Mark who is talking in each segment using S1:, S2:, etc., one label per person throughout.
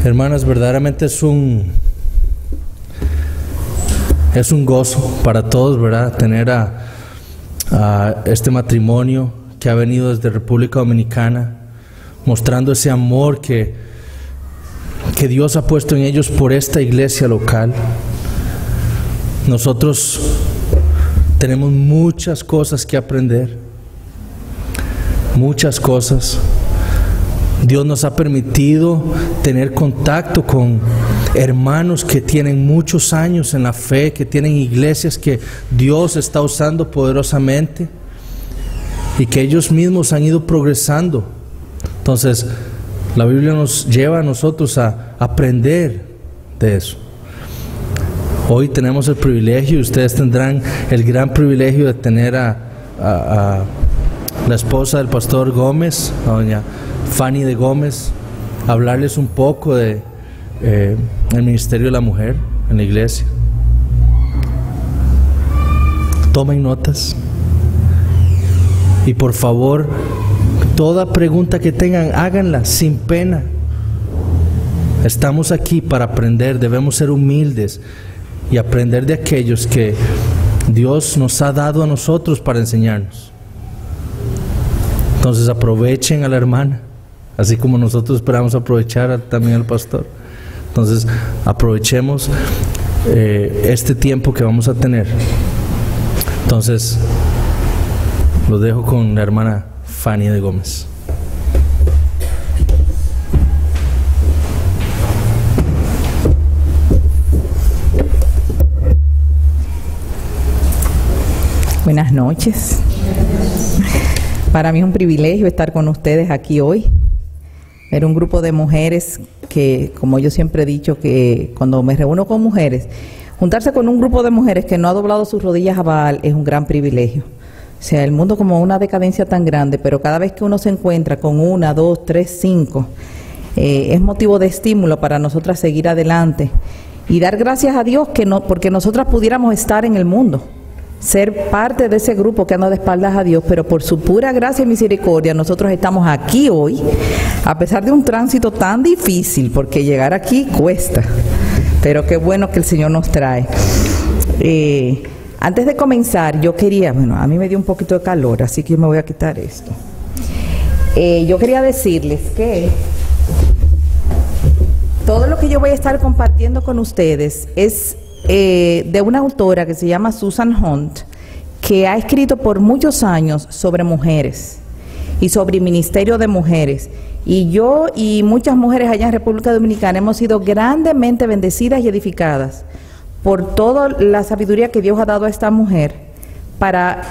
S1: Hermanas, verdaderamente es un gozo para todos, ¿verdad? Tener a este matrimonio que ha venido desde República Dominicana, mostrando ese amor que Dios ha puesto en ellos por esta iglesia local. Nosotros tenemos muchas cosas que aprender, muchas cosas. Dios nos ha permitido tener contacto con hermanos que tienen muchos años en la fe, que tienen iglesias que Dios está usando poderosamente y que ellos mismos han ido progresando. Entonces, la Biblia nos lleva a nosotros a aprender de eso. Hoy tenemos el privilegio, y ustedes tendrán el gran privilegio de tener a la esposa del pastor Gómez, a doña Fanny de Gómez, hablarles un poco de el ministerio de la mujer en la iglesia. Tomen notas y por favor, toda pregunta que tengan, háganla sin pena. Estamos aquí para aprender, debemos ser humildes y aprender de aquellos que Dios nos ha dado a nosotros para enseñarnos. Entonces aprovechen a la hermana, así como nosotros esperamos aprovechar también al pastor. Entonces aprovechemos este tiempo que vamos a tener. Entonces los dejo con la hermana Fanny de Gómez.
S2: Buenas noches. Para mí es un privilegio estar con ustedes aquí hoy. Ver un grupo de mujeres que, como yo siempre he dicho, que cuando me reúno con mujeres, juntarse con un grupo de mujeres que no ha doblado sus rodillas a Baal es un gran privilegio. O sea, el mundo como una decadencia tan grande, pero cada vez que uno se encuentra con 1, 2, 3, 5, es motivo de estímulo para nosotras seguir adelante y dar gracias a Dios porque nosotras pudiéramos estar en el mundo, ser parte de ese grupo que anda de espaldas a Dios, pero por su pura gracia y misericordia nosotros estamos aquí hoy, a pesar de un tránsito tan difícil, porque llegar aquí cuesta, pero qué bueno que el Señor nos trae. Antes de comenzar, yo quería, a mí me dio un poquito de calor, así que yo me voy a quitar esto. Yo quería decirles que todo lo que yo voy a estar compartiendo con ustedes es de una autora que se llama Susan Hunt, que ha escrito por muchos años sobre mujeres y sobre ministerio de mujeres. Y yo y muchas mujeres allá en República Dominicana hemos sido grandemente bendecidas y edificadas por toda la sabiduría que Dios ha dado a esta mujer para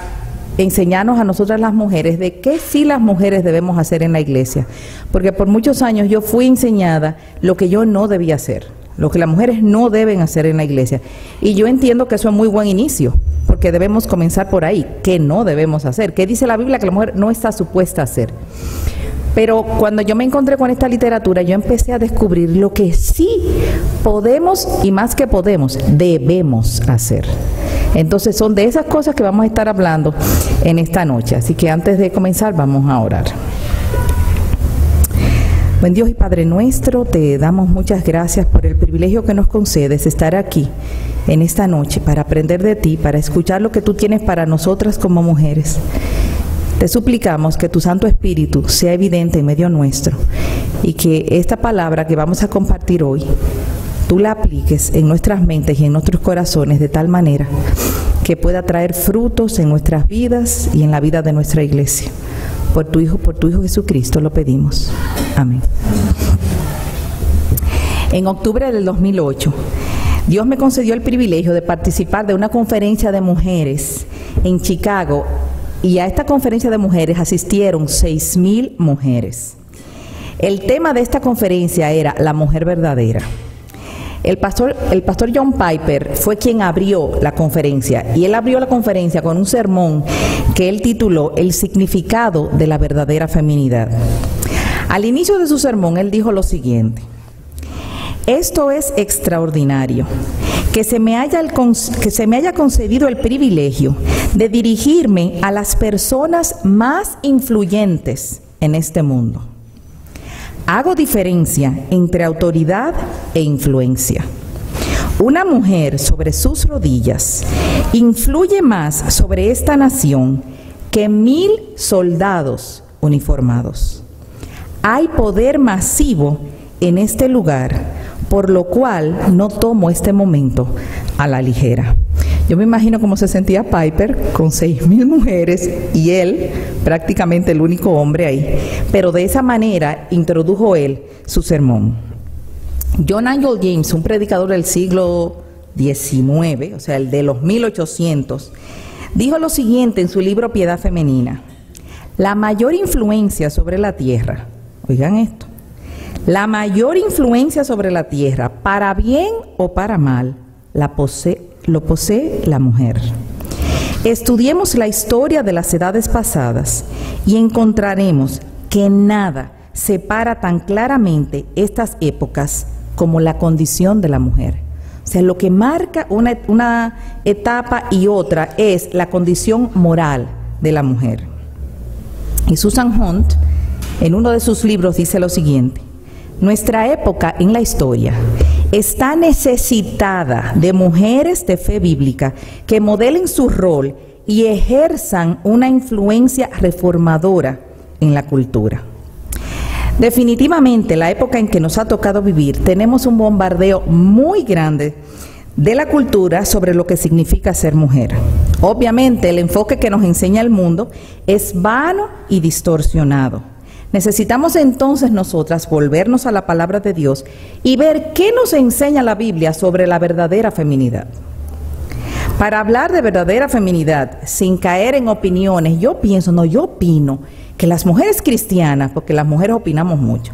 S2: enseñarnos a nosotras las mujeres de qué sí las mujeres debemos hacer en la iglesia. Porque por muchos años yo fui enseñada lo que yo no debía hacer, lo que las mujeres no deben hacer en la iglesia. Y yo entiendo que eso es muy buen inicio, porque debemos comenzar por ahí. ¿Qué no debemos hacer? ¿Qué dice la Biblia que la mujer no está supuesta a hacer? Pero cuando yo me encontré con esta literatura, yo empecé a descubrir lo que sí podemos, y más que podemos, debemos hacer. Entonces son de esas cosas que vamos a estar hablando en esta noche. Así que antes de comenzar vamos a orar. Buen Dios y Padre nuestro, te damos muchas gracias por el privilegio que nos concedes estar aquí en esta noche para aprender de ti, para escuchar lo que tú tienes para nosotras como mujeres. Te suplicamos que tu Santo Espíritu sea evidente en medio nuestro y que esta palabra que vamos a compartir hoy, tú la apliques en nuestras mentes y en nuestros corazones de tal manera que pueda traer frutos en nuestras vidas y en la vida de nuestra iglesia. Por tu Hijo Jesucristo lo pedimos. Amén. En octubre del 2008, Dios me concedió el privilegio de participar de una conferencia de mujeres en Chicago, y a esta conferencia de mujeres asistieron 6,000 mujeres. El tema de esta conferencia era la mujer verdadera. El pastor John Piper fue quien abrió la conferencia, y él abrió la conferencia con un sermón que él tituló El significado de la verdadera feminidad. Al inicio de su sermón, él dijo lo siguiente: esto es extraordinario, que se me haya concedido el privilegio de dirigirme a las personas más influyentes en este mundo. Hago diferencia entre autoridad e influencia. Una mujer sobre sus rodillas influye más sobre esta nación que 1000 soldados uniformados. Hay poder masivo en este lugar, por lo cual no tomo este momento a la ligera. Yo me imagino cómo se sentía Piper con 6,000 mujeres y él, prácticamente el único hombre ahí. Pero de esa manera introdujo él su sermón. John Angell James, un predicador del siglo XIX, o sea, el de los 1800, dijo lo siguiente en su libro Piedad Femenina: la mayor influencia sobre la tierra, oigan esto, la mayor influencia sobre la tierra, para bien o para mal, lo posee la mujer. Estudiemos la historia de las edades pasadas y encontraremos que nada separa tan claramente estas épocas como la condición de la mujer. O sea, lo que marca una etapa y otra es la condición moral de la mujer. Y Susan Hunt, en uno de sus libros, dice lo siguiente: nuestra época en la historia está necesitada de mujeres de fe bíblica que modelen su rol y ejerzan una influencia reformadora en la cultura. Definitivamente, la época en que nos ha tocado vivir, tenemos un bombardeo muy grande de la cultura sobre lo que significa ser mujer. Obviamente, el enfoque que nos enseña el mundo es vano y distorsionado. Necesitamos entonces nosotras volvernos a la palabra de Dios y ver qué nos enseña la Biblia sobre la verdadera feminidad. Para hablar de verdadera feminidad, sin caer en opiniones, yo opino que las mujeres cristianas, porque las mujeres opinamos mucho,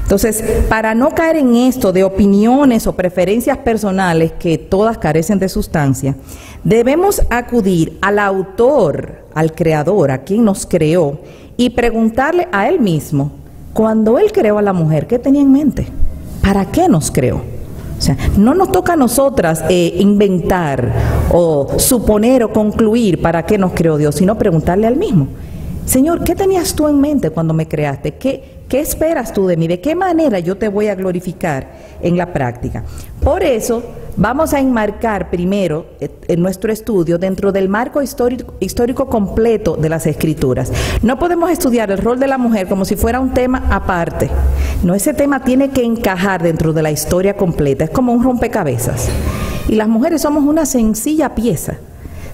S2: entonces, para no caer en esto de opiniones o preferencias personales que todas carecen de sustancia, debemos acudir al autor, al creador, a quien nos creó, y preguntarle a él mismo, cuando él creó a la mujer, ¿qué tenía en mente? ¿Para qué nos creó? O sea, no nos toca a nosotras inventar o suponer o concluir para qué nos creó Dios, sino preguntarle al mismo. Señor, ¿qué tenías tú en mente cuando me creaste? ¿Qué esperas tú de mí? ¿De qué manera yo te voy a glorificar en la práctica? Por eso vamos a enmarcar primero en nuestro estudio dentro del marco histórico completo de las Escrituras. No podemos estudiar el rol de la mujer como si fuera un tema aparte. No, ese tema tiene que encajar dentro de la historia completa. Es como un rompecabezas. Y las mujeres somos una sencilla pieza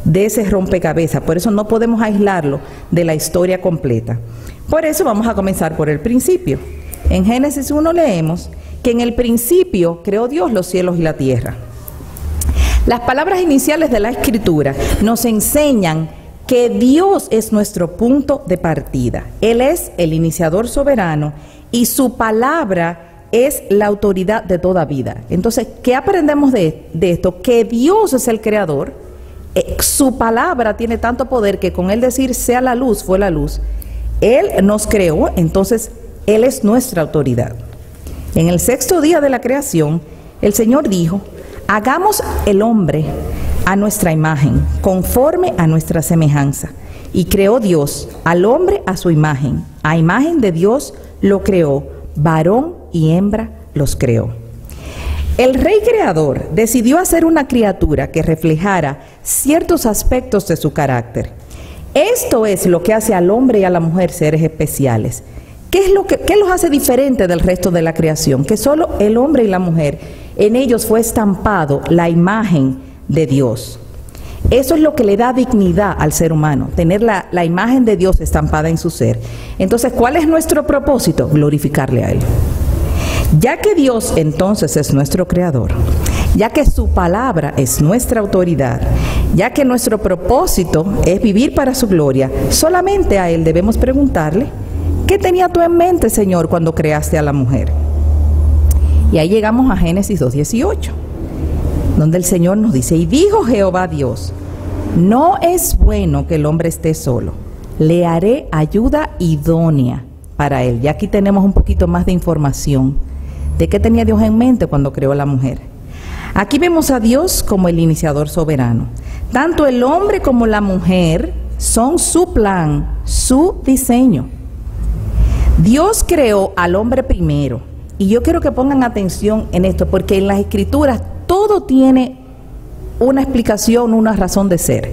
S2: de ese rompecabezas. Por eso no podemos aislarlo de la historia completa. Por eso vamos a comenzar por el principio. En Génesis 1 leemos que en el principio creó Dios los cielos y la tierra. Las palabras iniciales de la Escritura nos enseñan que Dios es nuestro punto de partida. Él es el iniciador soberano y su palabra es la autoridad de toda vida. Entonces, ¿qué aprendemos de esto? Que Dios es el creador. Su palabra tiene tanto poder que con él decir sea la luz, fue la luz. Él nos creó, entonces Él es nuestra autoridad. En el 6º día de la creación, el Señor dijo: hagamos el hombre a nuestra imagen, conforme a nuestra semejanza. Y creó Dios al hombre a su imagen. A imagen de Dios lo creó, varón y hembra los creó. El rey creador decidió hacer una criatura que reflejara ciertos aspectos de su carácter. Esto es lo que hace al hombre y a la mujer seres especiales. ¿Qué los hace diferente del resto de la creación? Que solo el hombre y la mujer, en ellos fue estampado la imagen de Dios. Eso es lo que le da dignidad al ser humano, tener la imagen de Dios estampada en su ser. Entonces, ¿cuál es nuestro propósito? Glorificarle a Él. Ya que Dios entonces es nuestro creador, ya que su palabra es nuestra autoridad, ya que nuestro propósito es vivir para su gloria, solamente a Él debemos preguntarle: ¿qué tenía tú en mente, Señor, cuando creaste a la mujer? Y ahí llegamos a Génesis 2:18, donde el Señor nos dice: y dijo Jehová Dios, no es bueno que el hombre esté solo, le haré ayuda idónea para él. Y aquí tenemos un poquito más de información de qué tenía Dios en mente cuando creó a la mujer. Aquí vemos a Dios como el iniciador soberano. Tanto el hombre como la mujer son su plan, su diseño. Dios creó al hombre primero. Y yo quiero que pongan atención en esto, porque en las Escrituras todo tiene una explicación, una razón de ser.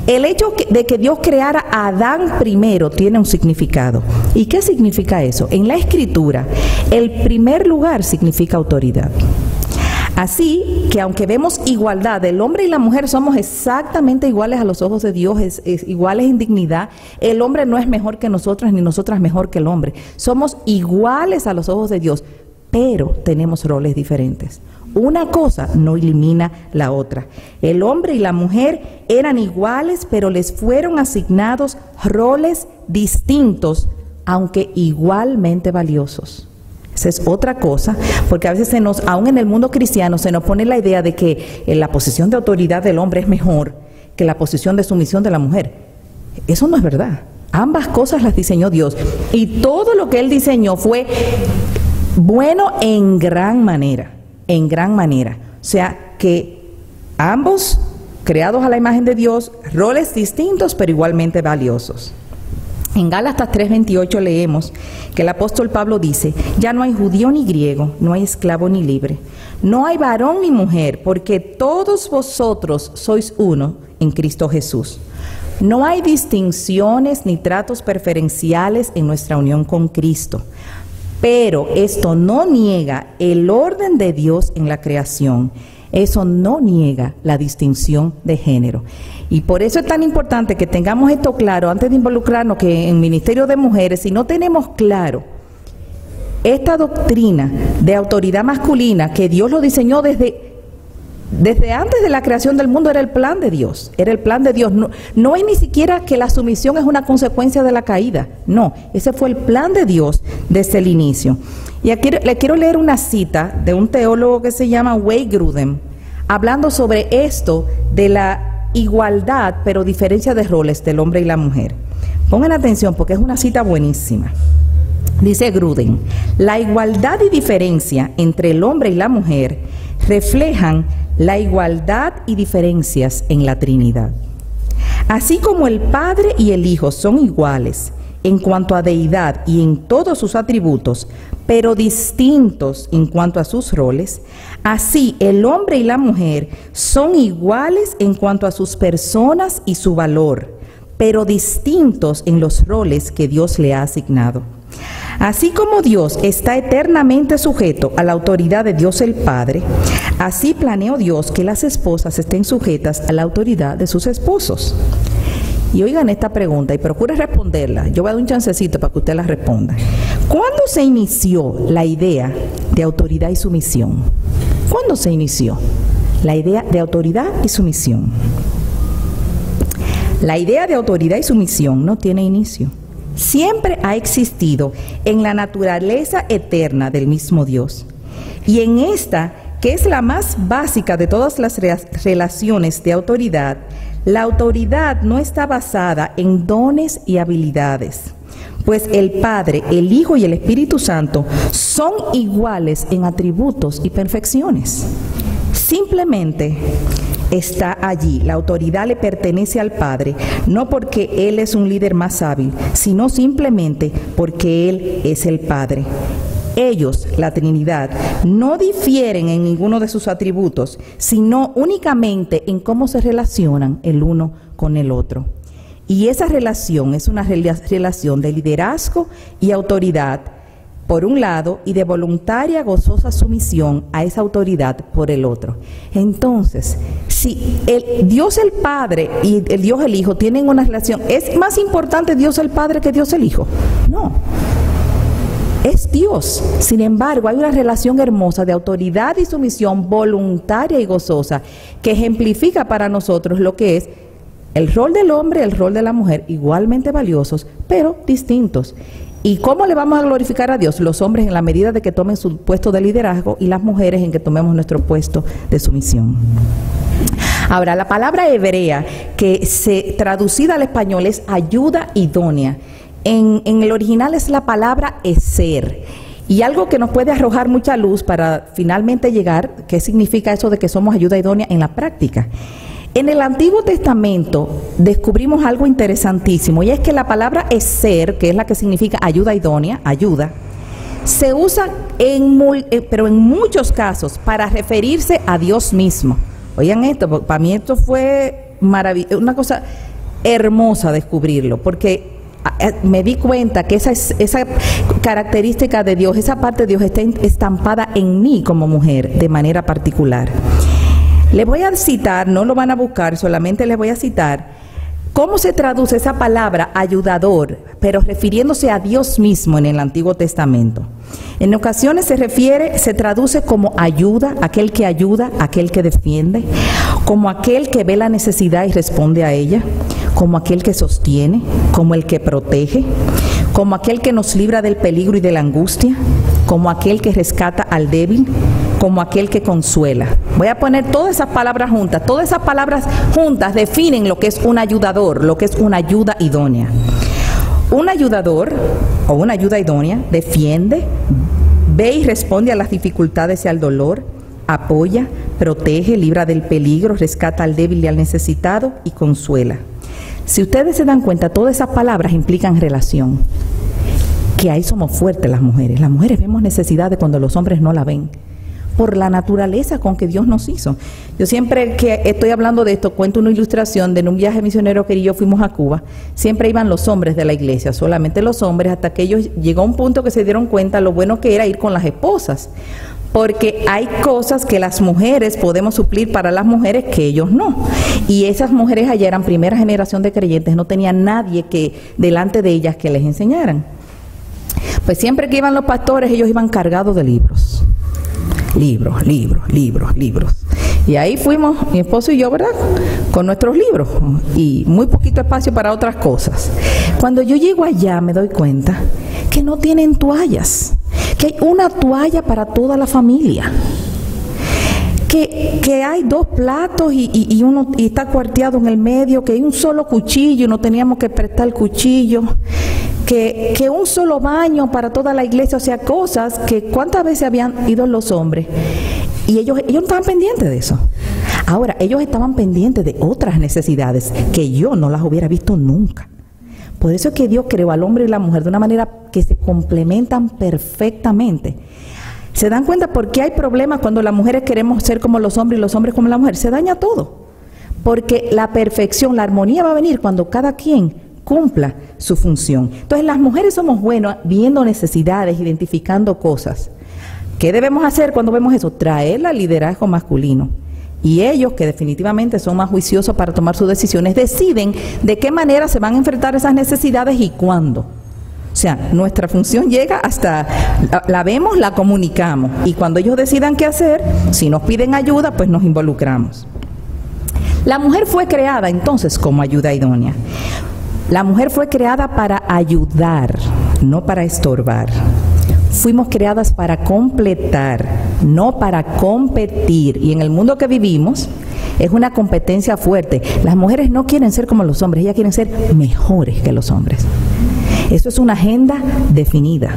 S2: El hecho de que Dios creara a Adán primero tiene un significado. ¿Y qué significa eso? En la Escritura, el primer lugar significa autoridad. Así que aunque vemos igualdad, el hombre y la mujer somos exactamente iguales a los ojos de Dios, iguales en dignidad. El hombre no es mejor que nosotras, ni nosotras mejor que el hombre. Somos iguales a los ojos de Dios, pero tenemos roles diferentes. Una cosa no elimina la otra. El hombre y la mujer eran iguales, pero les fueron asignados roles distintos, aunque igualmente valiosos. Esa es otra cosa, porque a veces aún en el mundo cristiano, se nos pone la idea de que la posición de autoridad del hombre es mejor que la posición de sumisión de la mujer. Eso no es verdad. Ambas cosas las diseñó Dios. Y todo lo que Él diseñó fue bueno en gran manera. En gran manera. O sea, que ambos, creados a la imagen de Dios, roles distintos, pero igualmente valiosos. En Gálatas 3:28 leemos que el apóstol Pablo dice: ya no hay judío ni griego, no hay esclavo ni libre, no hay varón ni mujer, porque todos vosotros sois uno en Cristo Jesús. No hay distinciones ni tratos preferenciales en nuestra unión con Cristo, pero esto no niega el orden de Dios en la creación. Eso no niega la distinción de género. Y por eso es tan importante que tengamos esto claro antes de involucrarnos, que en Ministerio de Mujeres, si no tenemos claro esta doctrina de autoridad masculina, que Dios lo diseñó desde antes de la creación del mundo, era el plan de Dios. Era el plan de Dios. No es ni siquiera que la sumisión es una consecuencia de la caída. No, ese fue el plan de Dios desde el inicio. Y aquí le quiero leer una cita de un teólogo que se llama Wayne Grudem, hablando sobre esto de la igualdad, pero diferencia de roles del hombre y la mujer. Pongan atención porque es una cita buenísima. Dice Grudem: la igualdad y diferencia entre el hombre y la mujer reflejan la igualdad y diferencias en la Trinidad. Así como el Padre y el Hijo son iguales en cuanto a deidad y en todos sus atributos, pero distintos en cuanto a sus roles, así el hombre y la mujer son iguales en cuanto a sus personas y su valor, pero distintos en los roles que Dios le ha asignado. Así como Dios está eternamente sujeto a la autoridad de Dios el Padre, así planeó Dios que las esposas estén sujetas a la autoridad de sus esposos. Y oigan esta pregunta y procure responderla. Yo voy a dar un chancecito para que usted la responda. ¿Cuándo se inició la idea de autoridad y sumisión? ¿Cuándo se inició la idea de autoridad y sumisión? La idea de autoridad y sumisión no tiene inicio. Siempre ha existido en la naturaleza eterna del mismo Dios. Y en esta, que es la más básica de todas las relaciones de autoridad, la autoridad no está basada en dones y habilidades, pues el Padre, el Hijo y el Espíritu Santo son iguales en atributos y perfecciones. Simplemente está allí. La autoridad le pertenece al Padre, no porque Él es un líder más hábil, sino simplemente porque Él es el Padre. Ellos, la Trinidad, no difieren en ninguno de sus atributos, sino únicamente en cómo se relacionan el uno con el otro. Y esa relación es una relación de liderazgo y autoridad, por un lado, y de voluntaria, gozosa sumisión a esa autoridad por el otro. Entonces, si Dios el Padre y el Dios el Hijo tienen una relación, ¿es más importante Dios el Padre que Dios el Hijo? No. Es Dios. Sin embargo, hay una relación hermosa de autoridad y sumisión voluntaria y gozosa que ejemplifica para nosotros lo que es el rol del hombre y el rol de la mujer, igualmente valiosos, pero distintos. ¿Y cómo le vamos a glorificar a Dios? Los hombres en la medida de que tomen su puesto de liderazgo y las mujeres en que tomemos nuestro puesto de sumisión. Ahora, la palabra hebrea que se traducida al español es ayuda idónea. En el original es la palabra eser. Y algo que nos puede arrojar mucha luz para finalmente llegar, ¿qué significa eso de que somos ayuda idónea en la práctica? En el Antiguo Testamento descubrimos algo interesantísimo, y es que la palabra eser, que es la que significa ayuda idónea, ayuda, se usa pero en muchos casos para referirse a Dios mismo. Oigan esto, para mí esto fue una cosa hermosa descubrirlo, porque me di cuenta que esa característica de Dios, esa parte de Dios está estampada en mí como mujer de manera particular. Les voy a citar, no lo van a buscar, solamente les voy a citar cómo se traduce esa palabra ayudador, pero refiriéndose a Dios mismo en el Antiguo Testamento. En ocasiones se traduce como ayuda, aquel que ayuda, aquel que defiende, como aquel que ve la necesidad y responde a ella, como aquel que sostiene, como el que protege, como aquel que nos libra del peligro y de la angustia, como aquel que rescata al débil, como aquel que consuela. Voy a poner todas esas palabras juntas. Todas esas palabras juntas definen lo que es un ayudador, lo que es una ayuda idónea. Un ayudador o una ayuda idónea defiende, ve y responde a las dificultades y al dolor, apoya, protege, libra del peligro, rescata al débil y al necesitado y consuela. Si ustedes se dan cuenta, todas esas palabras implican relación. Que ahí somos fuertes las mujeres. Las mujeres vemos necesidades cuando los hombres no la ven, por la naturaleza con que Dios nos hizo. Yo siempre que estoy hablando de esto, cuento una ilustración de en un viaje misionero que yo fuimos a Cuba. Siempre iban los hombres de la iglesia, solamente los hombres, hasta que ellos llegó a un punto que se dieron cuenta lo bueno que era ir con las esposas, porque hay cosas que las mujeres podemos suplir para las mujeres que ellos no. Y esas mujeres allá eran primera generación de creyentes, no tenían nadie que delante de ellas que les enseñaran. Pues siempre que iban los pastores, ellos iban cargados de libros. Libros, libros, libros, libros. Y ahí fuimos, mi esposo y yo, ¿verdad?, con nuestros libros y muy poquito espacio para otras cosas. Cuando yo llego allá me doy cuenta que no tienen toallas, que hay una toalla para toda la familia, que hay 2 platos y uno y está cuarteado en el medio, que hay un solo cuchillo y no teníamos que prestar el cuchillo, que un solo baño para toda la iglesia. O sea, cosas que cuántas veces habían ido los hombres y ellos no estaban pendientes de eso. Ahora, ellos estaban pendientes de otras necesidades que yo no las hubiera visto nunca. Por eso es que Dios creó al hombre y la mujer de una manera que se complementan perfectamente. ¿Se dan cuenta por qué hay problemas cuando las mujeres queremos ser como los hombres y los hombres como la mujer? Se daña todo. Porque la perfección, la armonía va a venir cuando cada quien cumpla su función. Entonces las mujeres somos buenas viendo necesidades, identificando cosas. ¿Qué debemos hacer cuando vemos eso? Traer al liderazgo masculino. Y ellos, que definitivamente son más juiciosos para tomar sus decisiones, deciden de qué manera se van a enfrentar esas necesidades y cuándo. O sea, nuestra función llega hasta, la vemos, la comunicamos. Y cuando ellos decidan qué hacer, si nos piden ayuda, pues nos involucramos. La mujer fue creada entonces como ayuda idónea. La mujer fue creada para ayudar, no para estorbar. Fuimos creadas para completar, no para competir. Y en el mundo que vivimos es una competencia fuerte. Las mujeres no quieren ser como los hombres, ellas quieren ser mejores que los hombres. Eso es una agenda definida.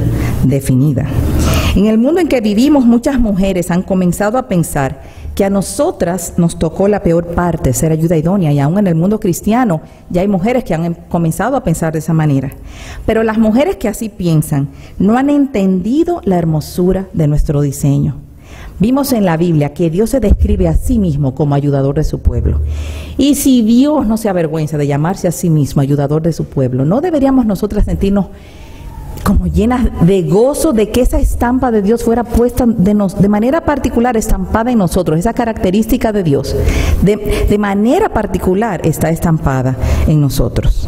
S2: En el mundo en que vivimos, muchas mujeres han comenzado a pensar que a nosotras nos tocó la peor parte, ser ayuda idónea, y aún en el mundo cristiano ya hay mujeres que han comenzado a pensar de esa manera. Pero las mujeres que así piensan no han entendido la hermosura de nuestro diseño. Vimos en la Biblia que Dios se describe a sí mismo como ayudador de su pueblo. Y si Dios no se avergüenza de llamarse a sí mismo ayudador de su pueblo, ¿no deberíamos nosotras sentirnos como llenas de gozo de que esa estampa de Dios fuera puesta de manera particular, estampada en nosotros? Esa característica de Dios de manera particular está estampada en nosotros.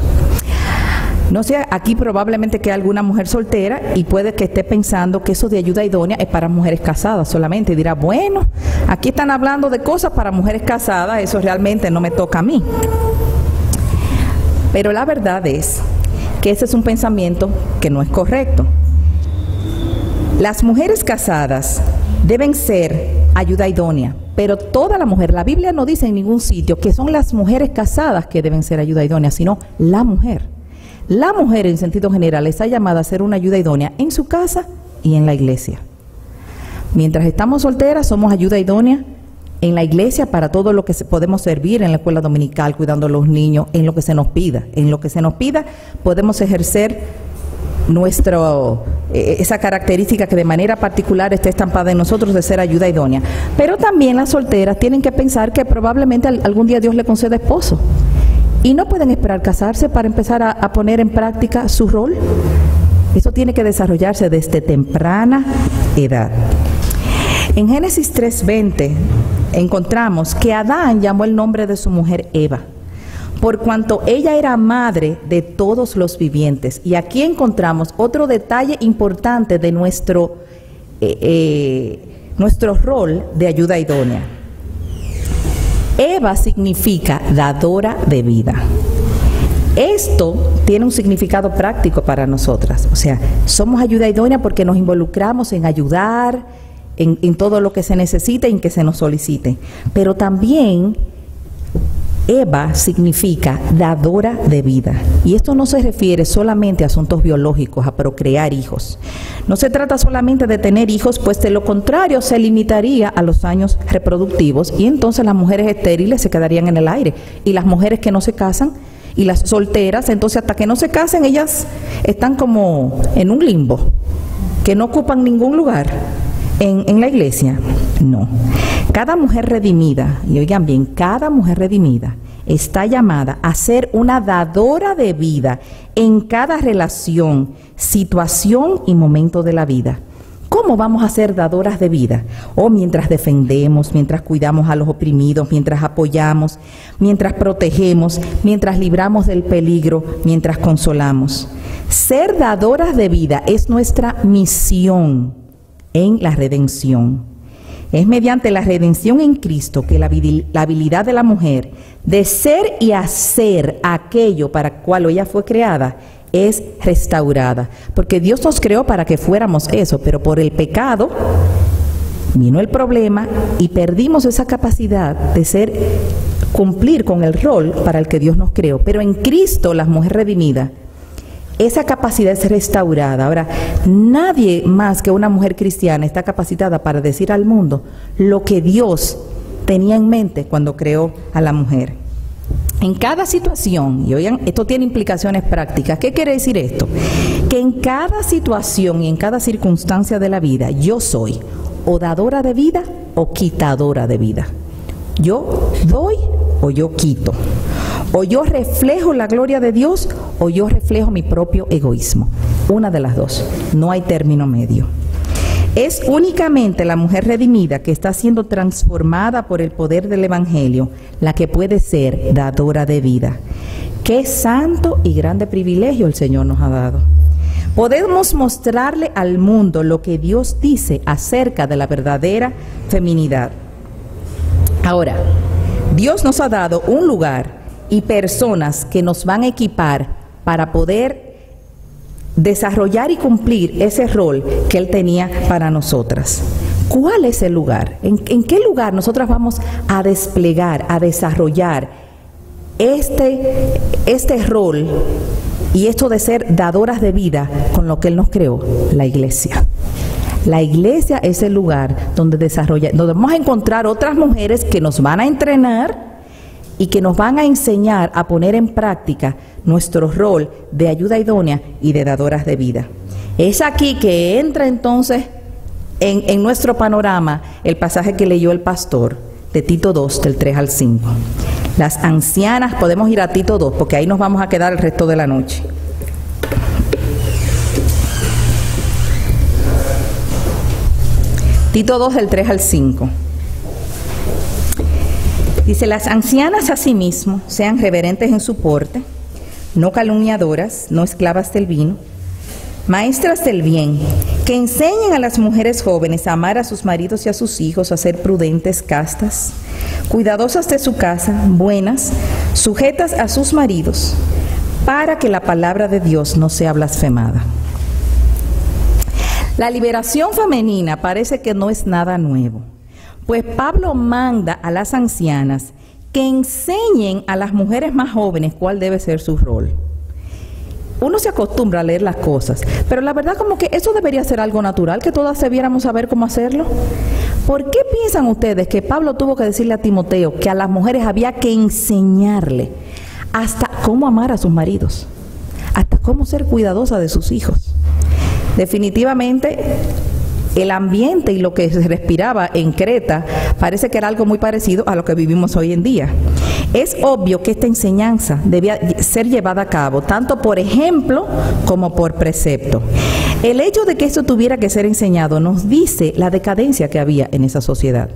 S2: No sé, aquí probablemente que hay alguna mujer soltera y puede que esté pensando que eso de ayuda idónea es para mujeres casadas solamente, y dirá, bueno, aquí están hablando de cosas para mujeres casadas, eso realmente no me toca a mí. Pero la verdad es que ese es un pensamiento que no es correcto. Las mujeres casadas deben ser ayuda idónea, pero toda la mujer, la Biblia no dice en ningún sitio que son las mujeres casadas que deben ser ayuda idónea, sino la mujer. La mujer en sentido general está llamada a ser una ayuda idónea en su casa y en la iglesia. Mientras estamos solteras somos ayuda idónea en la iglesia para todo lo que podemos servir, en la escuela dominical, cuidando a los niños, en lo que se nos pida. En lo que se nos pida podemos ejercer esa característica que de manera particular está estampada en nosotros de ser ayuda idónea. Pero también las solteras tienen que pensar que probablemente algún día Dios le conceda esposo. Y no pueden esperar casarse para empezar a poner en práctica su rol. Eso tiene que desarrollarse desde temprana edad. En Génesis 3:20 encontramos que Adán llamó el nombre de su mujer Eva, por cuanto ella era madre de todos los vivientes. Y aquí encontramos otro detalle importante de nuestro rol de ayuda idónea. Eva significa dadora de vida. Esto tiene un significado práctico para nosotras. O sea, somos ayuda idónea porque nos involucramos en ayudar en todo lo que se necesite y en que se nos solicite. Pero también Eva significa dadora de vida. Y esto no se refiere solamente a asuntos biológicos, a procrear hijos. No se trata solamente de tener hijos, pues de lo contrario se limitaría a los años reproductivos y entonces las mujeres estériles se quedarían en el aire. Y las mujeres que no se casan y las solteras, entonces hasta que no se casen ellas están como en un limbo, que no ocupan ningún lugar en la iglesia. No. Cada mujer redimida, y oigan bien, cada mujer redimida está llamada a ser una dadora de vida en cada relación, situación y momento de la vida. ¿Cómo vamos a ser dadoras de vida? Mientras defendemos, mientras cuidamos a los oprimidos, mientras apoyamos, mientras protegemos, mientras libramos del peligro, mientras consolamos. Ser dadoras de vida es nuestra misión en la redención. Es mediante la redención en Cristo que la habilidad de la mujer de ser y hacer aquello para cual ella fue creada es restaurada. Porque Dios nos creó para que fuéramos eso, pero por el pecado vino el problema y perdimos esa capacidad de cumplir con el rol para el que Dios nos creó. Pero en Cristo, la mujer redimida, esa capacidad es restaurada. Ahora, nadie más que una mujer cristiana está capacitada para decir al mundo lo que Dios tenía en mente cuando creó a la mujer. En cada situación, y oigan, esto tiene implicaciones prácticas. ¿Qué quiere decir esto? Que en cada situación y en cada circunstancia de la vida, yo soy o dadora de vida o quitadora de vida. Yo doy o yo quito. O yo reflejo la gloria de Dios o yo reflejo mi propio egoísmo. Una de las dos. No hay término medio. Es únicamente la mujer redimida que está siendo transformada por el poder del Evangelio la que puede ser dadora de vida. Qué santo y grande privilegio el Señor nos ha dado. Podemos mostrarle al mundo lo que Dios dice acerca de la verdadera feminidad. Ahora, Dios nos ha dado un lugar y personas que nos van a equipar para poder desarrollar y cumplir ese rol que Él tenía para nosotras. ¿Cuál es el lugar? ¿En qué lugar nosotras vamos a desplegar, a desarrollar este rol y esto de ser dadoras de vida con lo que Él nos creó? La iglesia. La iglesia es el lugar donde vamos a encontrar otras mujeres que nos van a entrenar y que nos van a enseñar a poner en práctica nuestro rol de ayuda idónea y de dadoras de vida. Es aquí que entra entonces en nuestro panorama el pasaje que leyó el pastor de Tito 2, del 3 al 5. Las ancianas, podemos ir a Tito 2, porque ahí nos vamos a quedar el resto de la noche. Tito 2, del 3 al 5. Dice: las ancianas asimismo sean reverentes en su porte, no calumniadoras, no esclavas del vino, maestras del bien, que enseñen a las mujeres jóvenes a amar a sus maridos y a sus hijos, a ser prudentes, castas, cuidadosas de su casa, buenas, sujetas a sus maridos, para que la palabra de Dios no sea blasfemada. La liberación femenina parece que no es nada nuevo, pues Pablo manda a las ancianas que enseñen a las mujeres más jóvenes cuál debe ser su rol. Uno se acostumbra a leer las cosas, pero la verdad como que eso debería ser algo natural, que todas debiéramos saber cómo hacerlo. ¿Por qué piensan ustedes que Pablo tuvo que decirle a Timoteo que a las mujeres había que enseñarle hasta cómo amar a sus maridos, hasta cómo ser cuidadosa de sus hijos? Definitivamente el ambiente y lo que se respiraba en Creta parece que era algo muy parecido a lo que vivimos hoy en día. Es obvio que esta enseñanza debía ser llevada a cabo, tanto por ejemplo como por precepto. El hecho de que esto tuviera que ser enseñado nos dice la decadencia que había en esa sociedad.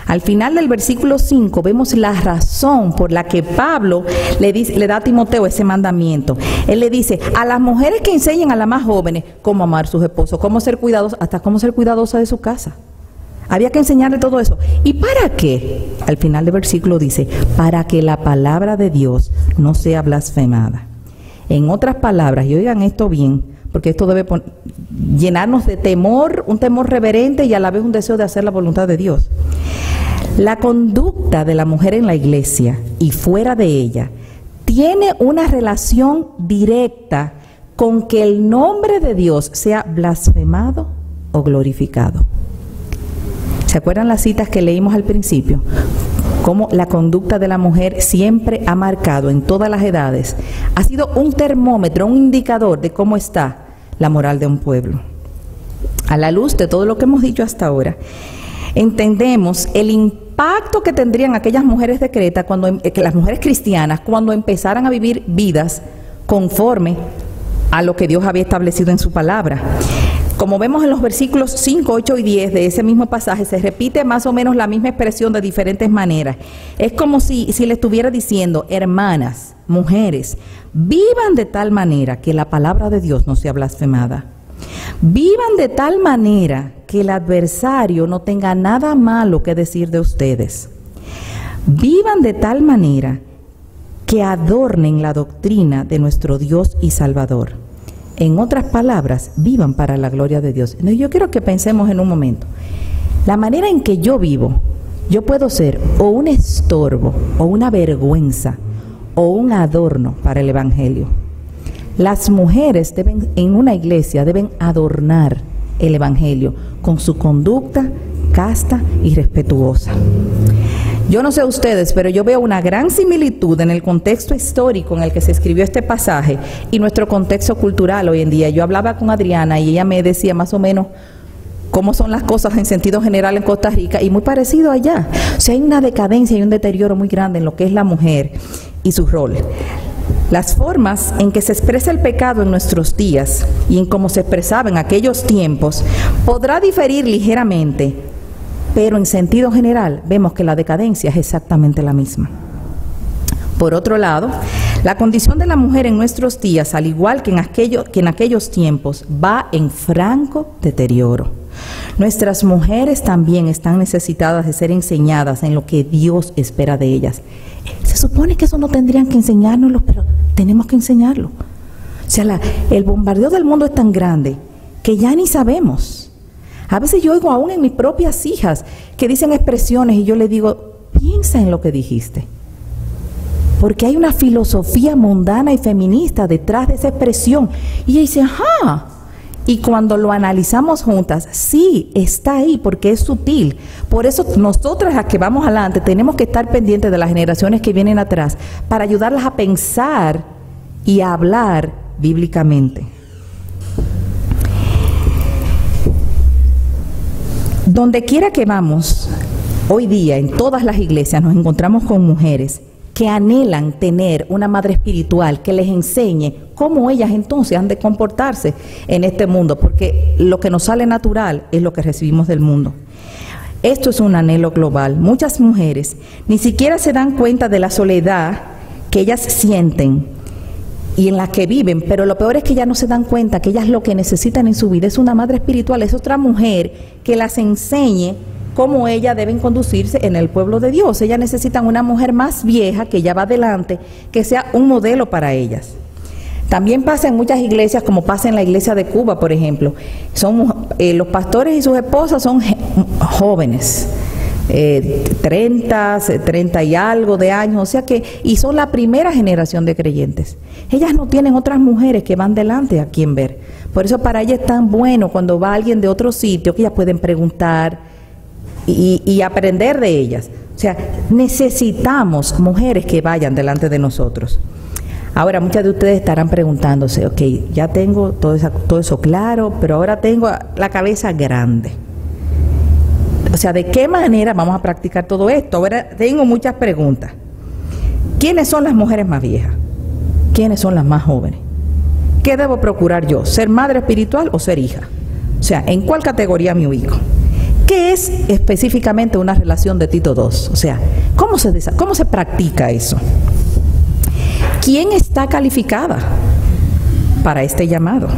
S2: Al final del versículo 5 vemos la razón por la que Pablo le da a Timoteo ese mandamiento. Él le dice a las mujeres que enseñen a las más jóvenes cómo amar a sus esposos, cómo ser cuidadosa, hasta cómo ser cuidadosa de su casa. Había que enseñarle todo eso. ¿Y para qué? Al final del versículo dice, para que la palabra de Dios no sea blasfemada. En otras palabras, y oigan esto bien, porque esto debe llenarnos de temor, un temor reverente y a la vez un deseo de hacer la voluntad de Dios. La conducta de la mujer en la iglesia y fuera de ella tiene una relación directa con que el nombre de Dios sea blasfemado o glorificado. ¿Se acuerdan las citas que leímos al principio? Cómo la conducta de la mujer siempre ha marcado en todas las edades, ha sido un termómetro, un indicador de cómo está la moral de un pueblo. A la luz de todo lo que hemos dicho hasta ahora, entendemos el impacto que tendrían aquellas mujeres de Creta, que las mujeres cristianas, cuando empezaran a vivir vidas conforme a lo que Dios había establecido en su palabra. Como vemos en los versículos 5, 8 y 10 de ese mismo pasaje, se repite más o menos la misma expresión de diferentes maneras. Es como si le estuviera diciendo, hermanas, mujeres, vivan de tal manera que la palabra de Dios no sea blasfemada. Vivan de tal manera que el adversario no tenga nada malo que decir de ustedes. Vivan de tal manera que adornen la doctrina de nuestro Dios y Salvador. En otras palabras, vivan para la gloria de Dios. Yo quiero que pensemos en un momento. La manera en que yo vivo, yo puedo ser o un estorbo, o una vergüenza, o un adorno para el Evangelio. Las mujeres en una iglesia deben adornar el Evangelio con su conducta casta y respetuosa. Yo no sé ustedes, pero yo veo una gran similitud en el contexto histórico en el que se escribió este pasaje y nuestro contexto cultural hoy en día. Yo hablaba con Adriana y ella me decía más o menos cómo son las cosas en sentido general en Costa Rica y muy parecido allá. O sea, hay una decadencia y un deterioro muy grande en lo que es la mujer y su rol. Las formas en que se expresa el pecado en nuestros días y en cómo se expresaba en aquellos tiempos podrá diferir ligeramente, pero en sentido general vemos que la decadencia es exactamente la misma. Por otro lado, la condición de la mujer en nuestros días, al igual que en aquellos tiempos, va en franco deterioro. Nuestras mujeres también están necesitadas de ser enseñadas en lo que Dios espera de ellas. Se supone que eso no tendrían que enseñárnoslo, pero tenemos que enseñarlo. O sea, el bombardeo del mundo es tan grande que ya ni sabemos. A veces yo oigo aún en mis propias hijas que dicen expresiones y yo le digo, piensa en lo que dijiste. Porque hay una filosofía mundana y feminista detrás de esa expresión. Y ella dice, ajá. Y cuando lo analizamos juntas, sí, está ahí porque es sutil. Por eso nosotras las que vamos adelante tenemos que estar pendientes de las generaciones que vienen atrás para ayudarlas a pensar y a hablar bíblicamente. Donde quiera que vamos, hoy día en todas las iglesias nos encontramos con mujeres que anhelan tener una madre espiritual que les enseñe cómo ellas entonces han de comportarse en este mundo, porque lo que nos sale natural es lo que recibimos del mundo. Esto es un anhelo global. Muchas mujeres ni siquiera se dan cuenta de la soledad que ellas sienten y en la que viven, pero lo peor es que ellas no se dan cuenta que ellas lo que necesitan en su vida es una madre espiritual, es otra mujer que las enseñe cómo ellas deben conducirse en el pueblo de Dios. Ellas necesitan una mujer más vieja que ya va adelante, que sea un modelo para ellas. También pasa en muchas iglesias, como pasa en la iglesia de Cuba, por ejemplo. Los pastores y sus esposas son jóvenes, 30 y algo de años, o sea que, y son la primera generación de creyentes. Ellas no tienen otras mujeres que van delante a quien ver. Por eso para ellas es tan bueno cuando va alguien de otro sitio que ellas pueden preguntar, y aprender de ellas. O sea, necesitamos mujeres que vayan delante de nosotros. Ahora, muchas de ustedes estarán preguntándose, ok, ya tengo todo eso claro, pero ahora tengo la cabeza grande. O sea, ¿de qué manera vamos a practicar todo esto? Ahora tengo muchas preguntas. ¿Quiénes son las mujeres más viejas? ¿Quiénes son las más jóvenes? ¿Qué debo procurar yo? ¿Ser madre espiritual o ser hija? O sea, ¿en cuál categoría me ubico? ¿Qué es específicamente una relación de Tito II? O sea, ¿cómo se practica eso? ¿Quién está calificada para este llamado?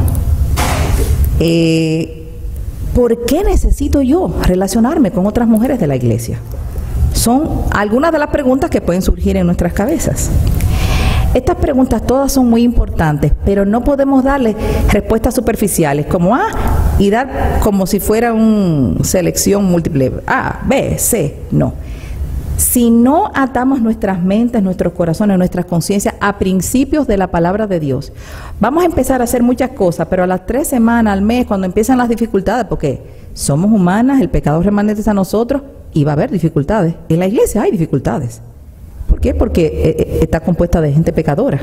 S2: ¿Por qué necesito yo relacionarme con otras mujeres de la iglesia? Son algunas de las preguntas que pueden surgir en nuestras cabezas. Estas preguntas todas son muy importantes, pero no podemos darle respuestas superficiales como y dar como si fuera una selección múltiple, A, B, C, no. Si no atamos nuestras mentes, nuestros corazones, nuestras conciencias a principios de la palabra de Dios, vamos a empezar a hacer muchas cosas, pero a las 3 semanas, al mes, cuando empiezan las dificultades, porque somos humanas, el pecado remanente es a nosotros, y va a haber dificultades. En la iglesia hay dificultades. ¿Por qué? Porque está compuesta de gente pecadora.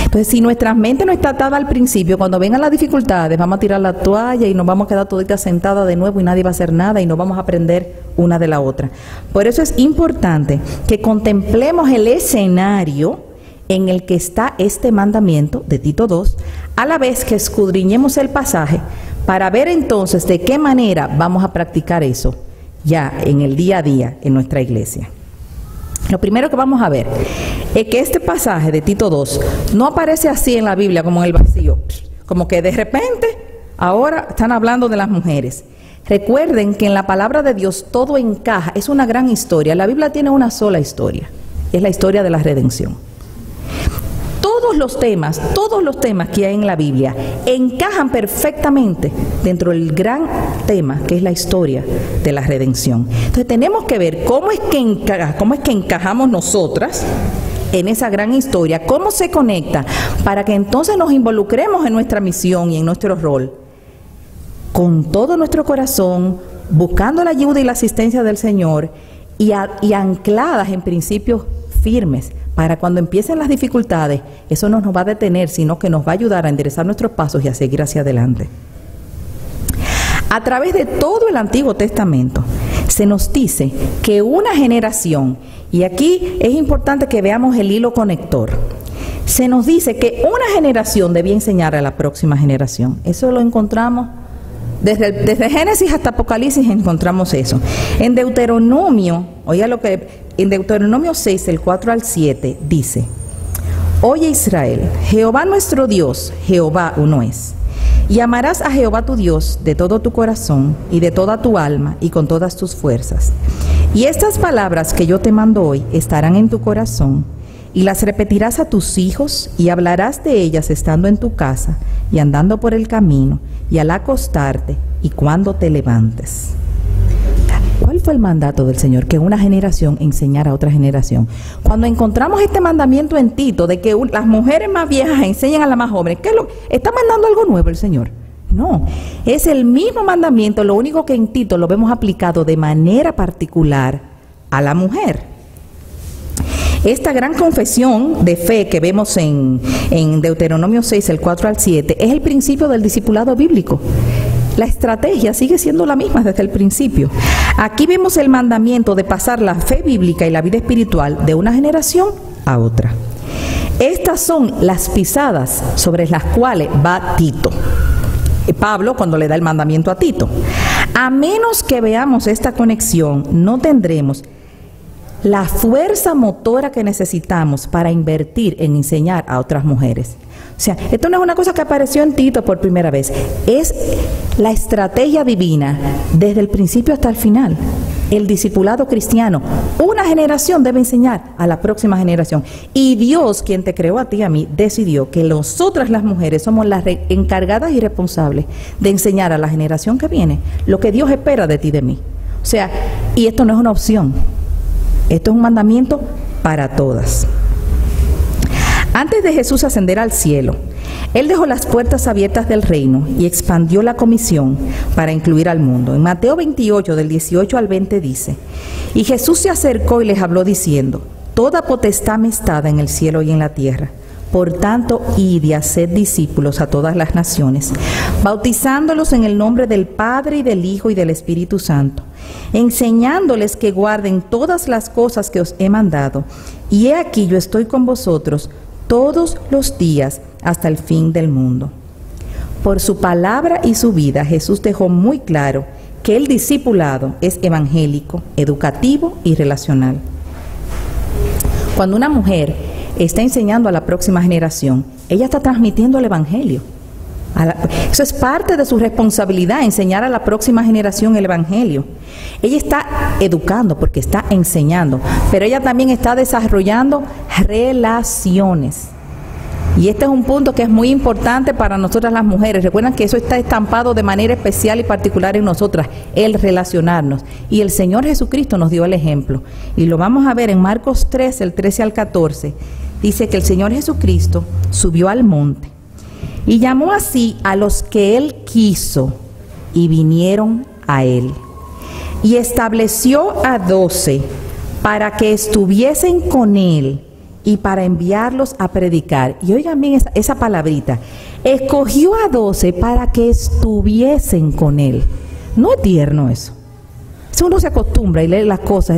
S2: Entonces, si nuestra mente no está atada al principio, cuando vengan las dificultades, vamos a tirar la toalla y nos vamos a quedar toditas sentadas de nuevo y nadie va a hacer nada y no vamos a aprender una de la otra. Por eso es importante que contemplemos el escenario en el que está este mandamiento de Tito II, a la vez que escudriñemos el pasaje para ver entonces de qué manera vamos a practicar eso ya en el día a día en nuestra iglesia. Lo primero que vamos a ver es que este pasaje de Tito II no aparece así en la Biblia como en el vacío, como que de repente ahora están hablando de las mujeres. Recuerden que en la palabra de Dios todo encaja, es una gran historia. La Biblia tiene una sola historia, es la historia de la redención. Todos los temas que hay en la Biblia encajan perfectamente dentro del gran tema que es la historia de la redención. Entonces tenemos que ver cómo es que encajamos nosotras en esa gran historia, cómo se conecta, para que entonces nos involucremos en nuestra misión y en nuestro rol, con todo nuestro corazón, buscando la ayuda y la asistencia del Señor y ancladas en principios firmes, para cuando empiecen las dificultades, eso no nos va a detener, sino que nos va a ayudar a enderezar nuestros pasos y a seguir hacia adelante. A través de todo el Antiguo Testamento se nos dice que una generación, y aquí es importante que veamos el hilo conector, se nos dice que una generación debía enseñar a la próxima generación. Eso lo encontramos desde Génesis hasta Apocalipsis, encontramos eso. En Deuteronomio, en Deuteronomio 6, el 4 al 7, dice: Oye Israel, Jehová nuestro Dios, Jehová uno es. Y amarás a Jehová tu Dios de todo tu corazón y de toda tu alma y con todas tus fuerzas. Y estas palabras que yo te mando hoy estarán en tu corazón, y las repetirás a tus hijos, y hablarás de ellas estando en tu casa, y andando por el camino, y al acostarte, y cuando te levantes. ¿Cuál fue el mandato del Señor? Que una generación enseñara a otra generación. Cuando encontramos este mandamiento en Tito, de que las mujeres más viejas enseñan a las más jóvenes, ¿qué es lo? ¿Está mandando algo nuevo el Señor? No, es el mismo mandamiento, lo único que en Tito lo vemos aplicado de manera particular a la mujer. Esta gran confesión de fe que vemos en Deuteronomio 6, el 4 al 7, es el principio del discipulado bíblico. La estrategia sigue siendo la misma desde el principio. Aquí vemos el mandamiento de pasar la fe bíblica y la vida espiritual de una generación a otra. Estas son las pisadas sobre las cuales va Tito. Pablo cuando le da el mandamiento a Tito. A menos que veamos esta conexión, no tendremos la fuerza motora que necesitamos para invertir en enseñar a otras mujeres. O sea, esto no es una cosa que apareció en Tito por primera vez, es la estrategia divina desde el principio hasta el final. El discipulado cristiano, una generación debe enseñar a la próxima generación. Y Dios, quien te creó a ti y a mí, decidió que nosotras las mujeres somos las encargadas y responsables de enseñar a la generación que viene lo que Dios espera de ti y de mí. O sea, y esto no es una opción. Esto es un mandamiento para todas. Antes de Jesús ascender al cielo, Él dejó las puertas abiertas del reino y expandió la comisión para incluir al mundo. En Mateo 28, del 18 al 20 dice: y Jesús se acercó y les habló diciendo: toda potestad me está dada en el cielo y en la tierra. Por tanto, id y haced discípulos a todas las naciones, bautizándolos en el nombre del Padre y del Hijo y del Espíritu Santo, enseñándoles que guarden todas las cosas que os he mandado. Y he aquí, yo estoy con vosotros todos los días hasta el fin del mundo. Por su palabra y su vida, Jesús dejó muy claro que el discipulado es evangélico, educativo y relacional. Cuando una mujer está enseñando a la próxima generación, ella está transmitiendo el evangelio. Eso es parte de su responsabilidad, enseñar a la próxima generación el evangelio. Ella está educando porque está enseñando, pero ella también está desarrollando relaciones. Y este es un punto que es muy importante para nosotras las mujeres. Recuerden que eso está estampado de manera especial y particular en nosotras, el relacionarnos. Y el Señor Jesucristo nos dio el ejemplo. Y lo vamos a ver en Marcos 13, el 13 al 14. Dice que el Señor Jesucristo subió al monte y llamó así a los que Él quiso y vinieron a Él. Y estableció a 12 para que estuviesen con Él y para enviarlos a predicar. Y oigan bien esa palabrita: escogió a 12 para que estuviesen con Él. ¿No es tierno eso? Si uno se acostumbra y lee las cosas,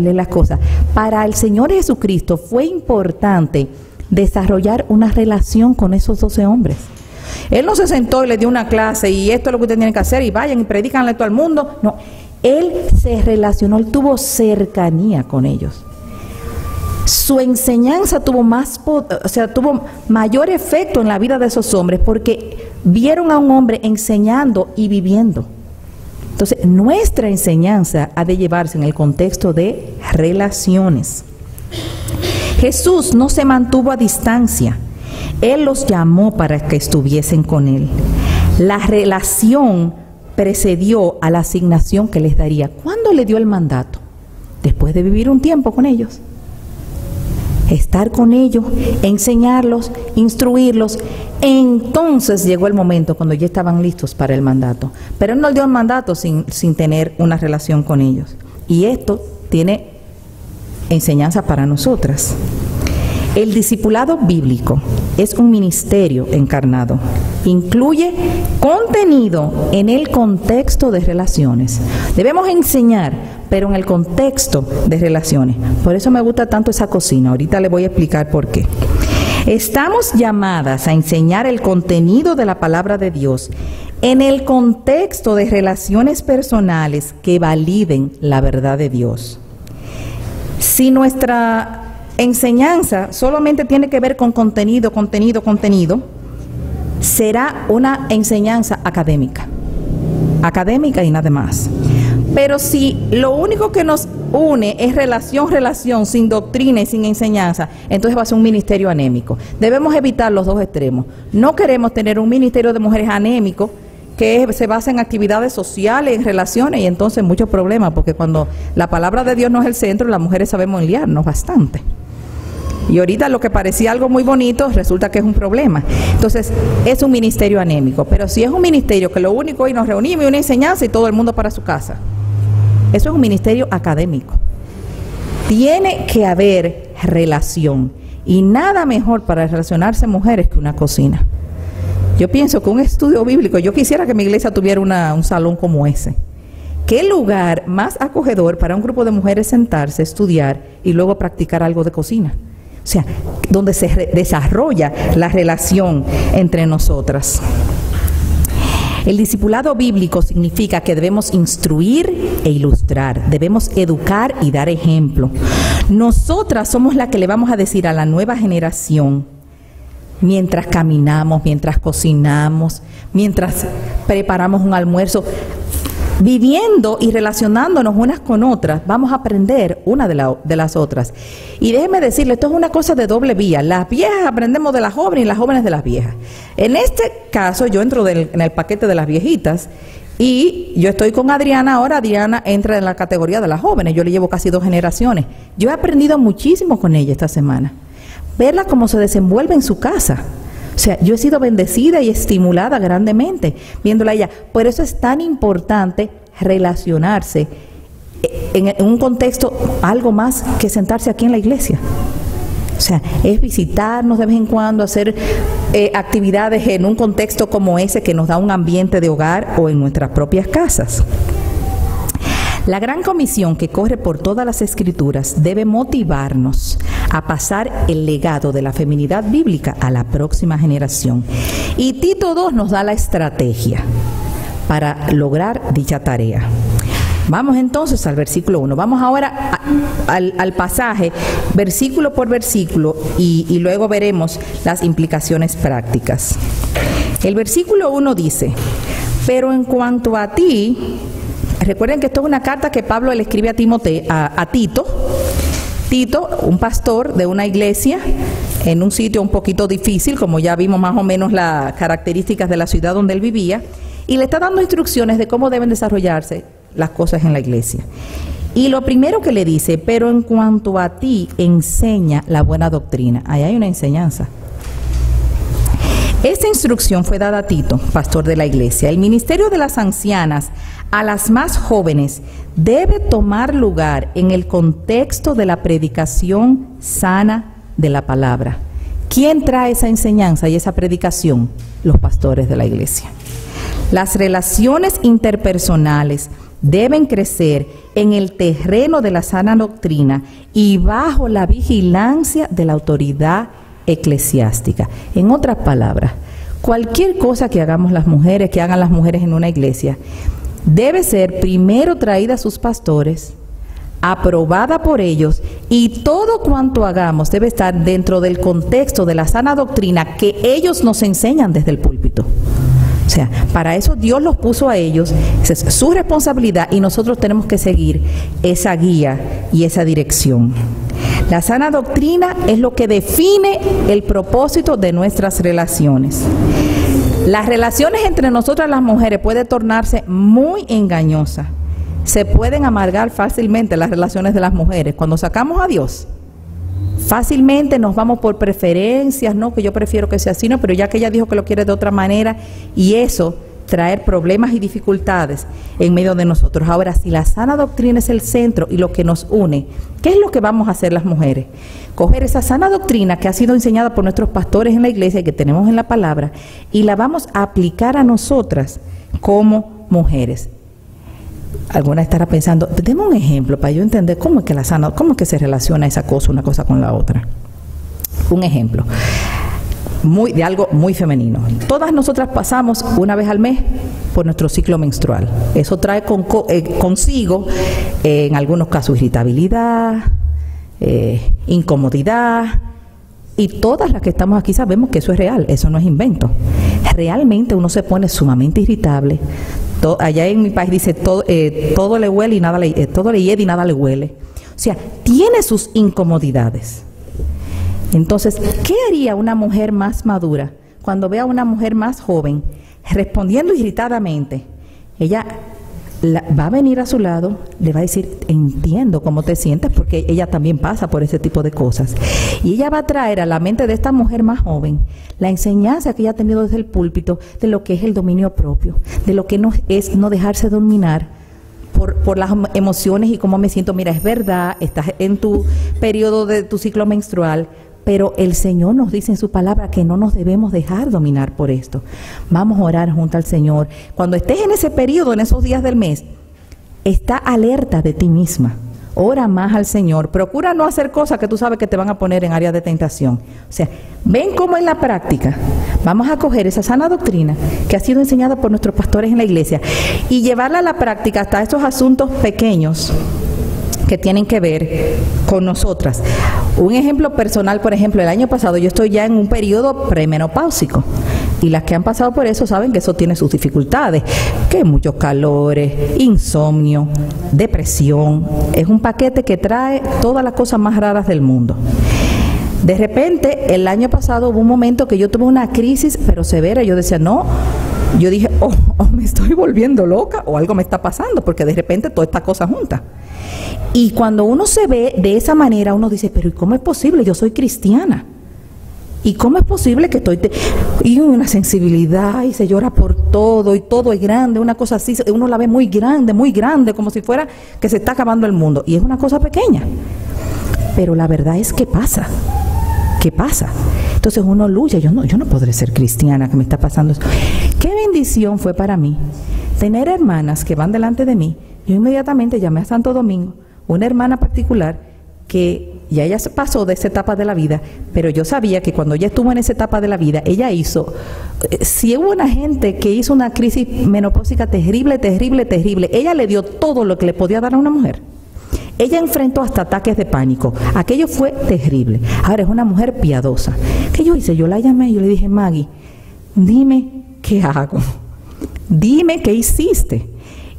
S2: Para el Señor Jesucristo fue importante desarrollar una relación con esos 12 hombres. Él no se sentó y le dio una clase y esto es lo que ustedes tienen que hacer y vayan y predícanle a todo el mundo. No, Él se relacionó, Él tuvo cercanía con ellos. Su enseñanza tuvo mayor efecto en la vida de esos hombres porque vieron a un hombre enseñando y viviendo. Entonces, nuestra enseñanza ha de llevarse en el contexto de relaciones. Jesús no se mantuvo a distancia. Él los llamó para que estuviesen con Él. La relación precedió a la asignación que les daría. ¿Cuándo le dio el mandato? Después de vivir un tiempo con ellos. Estar con ellos, enseñarlos, instruirlos. Entonces llegó el momento cuando ya estaban listos para el mandato. Pero Él no dio el mandato sin tener una relación con ellos. Y esto tiene enseñanza para nosotras. El discipulado bíblico es un ministerio encarnado. Incluye contenido en el contexto de relaciones. Debemos enseñar, pero en el contexto de relaciones. Por eso me gusta tanto esa cocina. Ahorita le voy a explicar por qué. Estamos llamadas a enseñar el contenido de la palabra de Dios en el contexto de relaciones personales que validen la verdad de Dios. Si nuestra enseñanza solamente tiene que ver con contenido, será una enseñanza académica y nada más. Pero si lo único que nos une es relación, sin doctrina y sin enseñanza, entonces va a ser un ministerio anémico. Debemos evitar los dos extremos. No queremos tener un ministerio de mujeres anémico que se basa en actividades sociales, en relaciones, y entonces muchos problemas, porque cuando la palabra de Dios no es el centro, las mujeres sabemos liarnos bastante. Y ahorita lo que parecía algo muy bonito resulta que es un problema. Entonces, es un ministerio anémico. Pero si es un ministerio que lo único hoy nos reunimos y una enseñanza y todo el mundo para su casa, eso es un ministerio académico. Tiene que haber relación. Y nada mejor para relacionarse mujeres que una cocina. Yo pienso que un estudio bíblico, yo quisiera que mi iglesia tuviera un salón como ese. ¿Qué lugar más acogedor para un grupo de mujeres sentarse, estudiar y luego practicar algo de cocina? O sea, donde se desarrolla la relación entre nosotras. El discipulado bíblico significa que debemos instruir e ilustrar, debemos educar y dar ejemplo. Nosotras somos las que le vamos a decir a la nueva generación, mientras caminamos, mientras cocinamos, mientras preparamos un almuerzo, viviendo y relacionándonos unas con otras, vamos a aprender una de las otras. Y déjenme decirle, esto es una cosa de doble vía. Las viejas aprendemos de las jóvenes y las jóvenes de las viejas. En este caso, yo entro en el paquete de las viejitas y yo estoy con Adriana ahora. Adriana entra en la categoría de las jóvenes. Yo le llevo casi 2 generaciones. Yo he aprendido muchísimo con ella esta semana. verla cómo se desenvuelve en su casa. O sea, yo he sido bendecida y estimulada grandemente viéndola a ella. Por eso es tan importante relacionarse en un contexto algo más que sentarse aquí en la iglesia. O sea, es visitarnos de vez en cuando, hacer actividades en un contexto como ese que nos da un ambiente de hogar o en nuestras propias casas. La gran comisión que corre por todas las escrituras debe motivarnos a pasar el legado de la feminidad bíblica a la próxima generación. Y Tito 2 nos da la estrategia para lograr dicha tarea. Vamos entonces al versículo 1. Vamos ahora al pasaje, versículo por versículo, y luego veremos las implicaciones prácticas. El versículo 1 dice: pero en cuanto a ti, recuerden que esto es una carta que Pablo le escribe a Tito. Tito, un pastor de una iglesia en un sitio un poquito difícil, como ya vimos más o menos las características de la ciudad donde él vivía, y le está dando instrucciones de cómo deben desarrollarse las cosas en la iglesia. Y lo primero que le dice: pero en cuanto a ti, enseña la buena doctrina. Ahí hay una enseñanza. Esta instrucción fue dada a Tito, pastor de la iglesia. El ministerio de las ancianas a las más jóvenes debe tomar lugar en el contexto de la predicación sana de la palabra. ¿Quién trae esa enseñanza y esa predicación? Los pastores de la iglesia. Las relaciones interpersonales deben crecer en el terreno de la sana doctrina y bajo la vigilancia de la autoridad eclesiástica. En otras palabras, cualquier cosa que hagamos las mujeres, que hagan las mujeres en una iglesia, debe ser primero traída a sus pastores, aprobada por ellos, y todo cuanto hagamos debe estar dentro del contexto de la sana doctrina que ellos nos enseñan desde el púlpito. O sea, para eso Dios los puso a ellos, esa es su responsabilidad, y nosotros tenemos que seguir esa guía y esa dirección. La sana doctrina es lo que define el propósito de nuestras relaciones. Las relaciones entre nosotras las mujeres pueden tornarse muy engañosas. Se pueden amargar fácilmente las relaciones de las mujeres. Cuando sacamos a Dios, fácilmente nos vamos por preferencias, no, que yo prefiero que sea así, no, pero ya que ella dijo que lo quiere de otra manera, y eso traer problemas y dificultades en medio de nosotros. Ahora, si la sana doctrina es el centro y lo que nos une, ¿qué es lo que vamos a hacer las mujeres? Coger esa sana doctrina que ha sido enseñada por nuestros pastores en la iglesia y que tenemos en la palabra, y la vamos a aplicar a nosotras como mujeres. Alguna estará pensando, deme un ejemplo para yo entender cómo es que cómo es que se relaciona esa cosa, una cosa con la otra. Un ejemplo de algo muy femenino. Todas nosotras pasamos una vez al mes por nuestro ciclo menstrual. Eso trae consigo, en algunos casos, irritabilidad, incomodidad, y todas las que estamos aquí sabemos que eso es real, eso no es invento. Realmente uno se pone sumamente irritable. Allá en mi país dice todo le huele y nada todo le hiede y nada le huele. O sea, tiene sus incomodidades. Entonces, ¿qué haría una mujer más madura cuando ve a una mujer más joven respondiendo irritadamente? Ella va a venir a su lado, le va a decir, entiendo cómo te sientes, porque ella también pasa por ese tipo de cosas. Y ella va a traer a la mente de esta mujer más joven la enseñanza que ella ha tenido desde el púlpito de lo que es el dominio propio, de lo que es no dejarse dominar por las emociones y cómo me siento. Mira, es verdad, estás en tu periodo de tu ciclo menstrual, pero el Señor nos dice en su palabra que no nos debemos dejar dominar por esto. Vamos a orar junto al Señor. Cuando estés en ese periodo, en esos días del mes, está alerta de ti misma. Ora más al Señor. Procura no hacer cosas que tú sabes que te van a poner en áreas de tentación. O sea, ven cómo en la práctica vamos a coger esa sana doctrina que ha sido enseñada por nuestros pastores en la iglesia y llevarla a la práctica hasta estos asuntos pequeños que tienen que ver con nosotras. Un ejemplo personal, por ejemplo, el año pasado yo estoy ya en un periodo premenopáusico, y las que han pasado por eso saben que eso tiene sus dificultades, que muchos calores, insomnio, depresión. Es un paquete que trae todas las cosas más raras del mundo. De repente, el año pasado hubo un momento que yo tuve una crisis, pero severa. Yo decía, no, yo dije, me estoy volviendo loca, o algo me está pasando, porque de repente toda esta cosa junta. Y cuando uno se ve de esa manera, uno dice, pero ¿y cómo es posible? Yo soy cristiana. ¿Y cómo es posible que y una sensibilidad, y se llora por todo, y todo es grande, una cosa así, uno la ve muy grande, como si fuera que se está acabando el mundo, y es una cosa pequeña? Pero la verdad es que pasa. ¿Qué pasa? Entonces uno lucha, yo no podré ser cristiana, que me está pasando esto. Qué bendición fue para mí tener hermanas que van delante de mí. Yo inmediatamente llamé a Santo Domingo, una hermana particular que ya ella pasó de esa etapa de la vida, pero yo sabía que cuando ella estuvo en esa etapa de la vida, ella hizo, si hubo una gente que hizo una crisis menopáusica terrible, ella le dio todo lo que le podía dar a una mujer. Ella enfrentó hasta ataques de pánico. Aquello fue terrible. Ahora es una mujer piadosa. ¿Qué yo hice? Yo la llamé y yo le dije, Maggie, dime qué hago. Dime qué hiciste.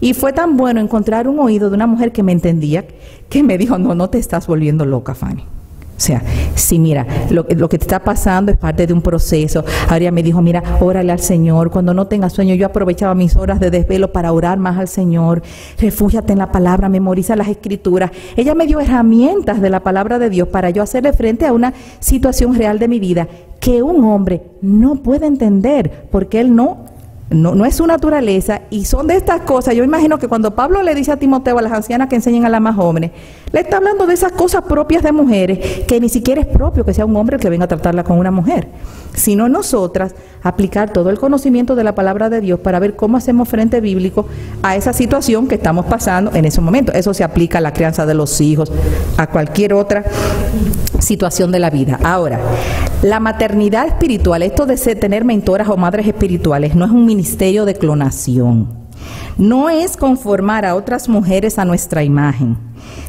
S2: Y fue tan bueno encontrar un oído de una mujer que me entendía, que me dijo, no te estás volviendo loca, Fanny. O sea, sí, mira, lo que te está pasando es parte de un proceso. Ahora ella me dijo, mira, órale al Señor. Cuando no tengas sueño, yo aprovechaba mis horas de desvelo para orar más al Señor. Refúgiate en la palabra, memoriza las escrituras. Ella me dio herramientas de la palabra de Dios para yo hacerle frente a una situación real de mi vida que un hombre no puede entender, porque él no es su naturaleza, y son de estas cosas. Yo imagino que cuando Pablo le dice a Timoteo, a las ancianas que enseñen a las más jóvenes, le está hablando de esas cosas propias de mujeres, que ni siquiera es propio que sea un hombre el que venga a tratarla con una mujer, sino nosotras aplicar todo el conocimiento de la palabra de Dios para ver cómo hacemos frente bíblico a esa situación que estamos pasando en ese momento. Eso se aplica a la crianza de los hijos, a cualquier otra situación de la vida. Ahora, la maternidad espiritual, esto de tener mentoras o madres espirituales, no es un ministerio de clonación, no es conformar a otras mujeres a nuestra imagen.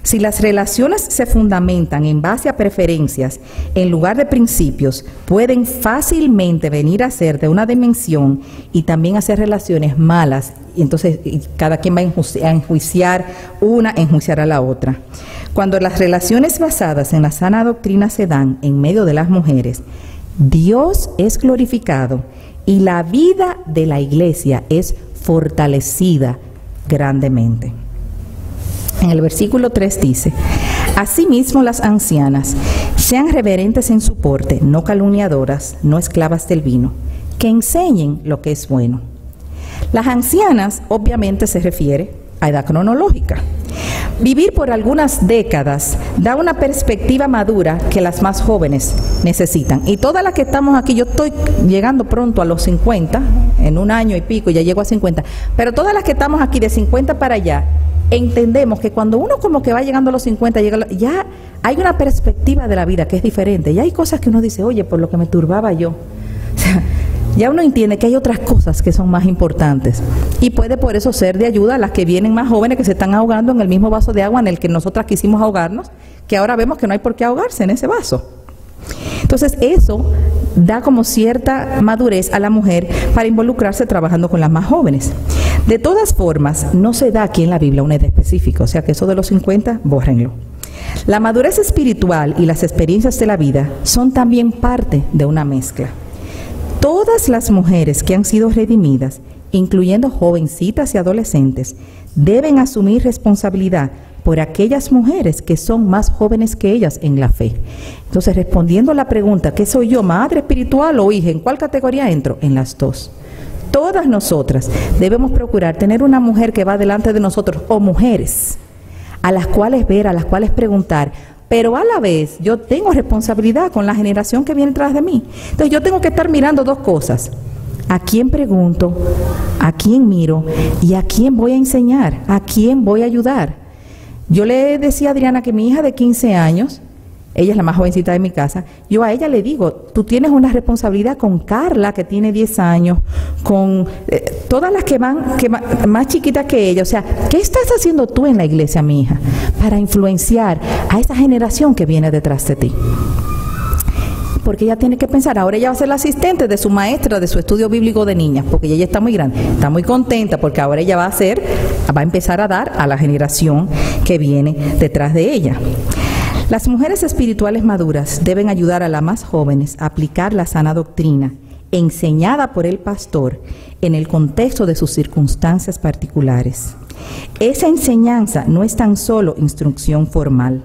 S2: Si las relaciones se fundamentan en base a preferencias en lugar de principios, pueden fácilmente venir a ser de una dimensión y también hacer relaciones malas. Y entonces cada quien va a enjuiciar una, enjuiciar a la otra. Cuando las relaciones basadas en la sana doctrina se dan en medio de las mujeres, Dios es glorificado y la vida de la iglesia es fortalecida grandemente. En el versículo 3 dice, asimismo las ancianas sean reverentes en su porte, no calumniadoras, no esclavas del vino, que enseñen lo que es bueno. Las ancianas obviamente se refiere a edad cronológica. Vivir por algunas décadas da una perspectiva madura que las más jóvenes necesitan. Y todas las que estamos aquí, yo estoy llegando pronto a los 50, en un año y pico ya llego a 50, pero todas las que estamos aquí de 50 para allá, entendemos que cuando uno como que va llegando a los 50, ya hay una perspectiva de la vida que es diferente. Ya hay cosas que uno dice, oye, por lo que me turbaba yo. O sea, ya uno entiende que hay otras cosas que son más importantes. Y puede por eso ser de ayuda a las que vienen más jóvenes, que se están ahogando en el mismo vaso de agua en el que nosotras quisimos ahogarnos, que ahora vemos que no hay por qué ahogarse en ese vaso. Entonces eso da como cierta madurez a la mujer para involucrarse trabajando con las más jóvenes. De todas formas, no se da aquí en la Biblia una edad específica, o sea que eso de los 50, bórrenlo. La madurez espiritual y las experiencias de la vida son también parte de una mezcla. Todas las mujeres que han sido redimidas, incluyendo jovencitas y adolescentes, deben asumir responsabilidad por aquellas mujeres que son más jóvenes que ellas en la fe. Entonces, respondiendo a la pregunta, ¿qué soy yo, madre espiritual o hija? ¿En cuál categoría entro? En las dos. Todas nosotras debemos procurar tener una mujer que va delante de nosotros, o mujeres, a las cuales ver, a las cuales preguntar, pero a la vez yo tengo responsabilidad con la generación que viene tras de mí. Entonces yo tengo que estar mirando dos cosas: a quién pregunto, a quién miro y a quién voy a enseñar, a quién voy a ayudar. Yo le decía a Adriana que mi hija de 15 años, ella es la más jovencita de mi casa, yo a ella le digo, tú tienes una responsabilidad con Carla, que tiene 10 años, con todas las que van más chiquitas que ella. O sea, ¿qué estás haciendo tú en la iglesia, mi hija, para influenciar a esa generación que viene detrás de ti? Porque ella tiene que pensar, ahora ella va a ser la asistente de su maestra de su estudio bíblico de niñas, porque ella está muy grande, está muy contenta, porque ahora ella va a empezar a dar a la generación que viene detrás de ella. Las mujeres espirituales maduras deben ayudar a las más jóvenes a aplicar la sana doctrina enseñada por el pastor en el contexto de sus circunstancias particulares. Esa enseñanza no es tan solo instrucción formal.